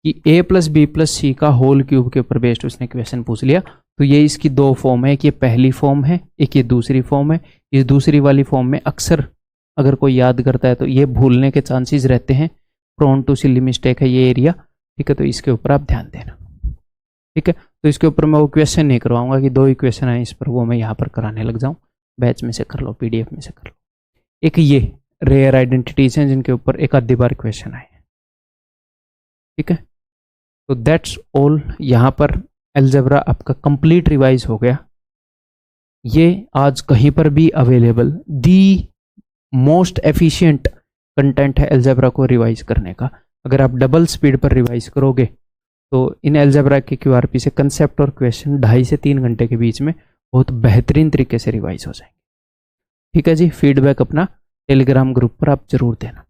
कि a + b + c का होल क्यूब के ऊपर बेस्ड उसने क्वेश्चन पूछ लिया। तो ये इसकी 2 फॉर्म है, एक ये पहली फॉर्म है, एक ये दूसरी फॉर्म है। इस दूसरी वाली फॉर्म में अक्सर अगर कोई याद करता है तो ये भूलने के चांसेस रहते हैं, प्रोन टू सिली मिस्टेक है ये एरिया, ठीक है। तो इसके ऊपर आप ध्यान देना, ठीक है। तो इसके ऊपर मैं वो क्वेश्चन नहीं करवाऊंगा कि 2 ही क्वेश्चन है इस पर, वो मैं यहाँ पर कराने लग जाऊँ, बैच में से कर लो, PDF में से कर लो। एक ये रेयर आइडेंटिटीज हैं जिनके ऊपर एक आधी बार क्वेश्चन आए। ठीक है, तो दैट्स ऑल। यहाँ पर अलजेब्रा आपका कंप्लीट रिवाइज हो गया। ये आज कहीं पर भी available the most efficient content है अलजेब्रा को रिवाइज करने का। अगर आप डबल स्पीड पर रिवाइज करोगे तो इन अलजेब्रा के क्यूआरपी से कंसेप्ट और क्वेश्चन 2.5 से 3 घंटे के बीच में बहुत बेहतरीन तरीके से रिवाइज हो जाएंगे। ठीक है जी, फीडबैक अपना टेलीग्राम ग्रुप पर आप जरूर देना।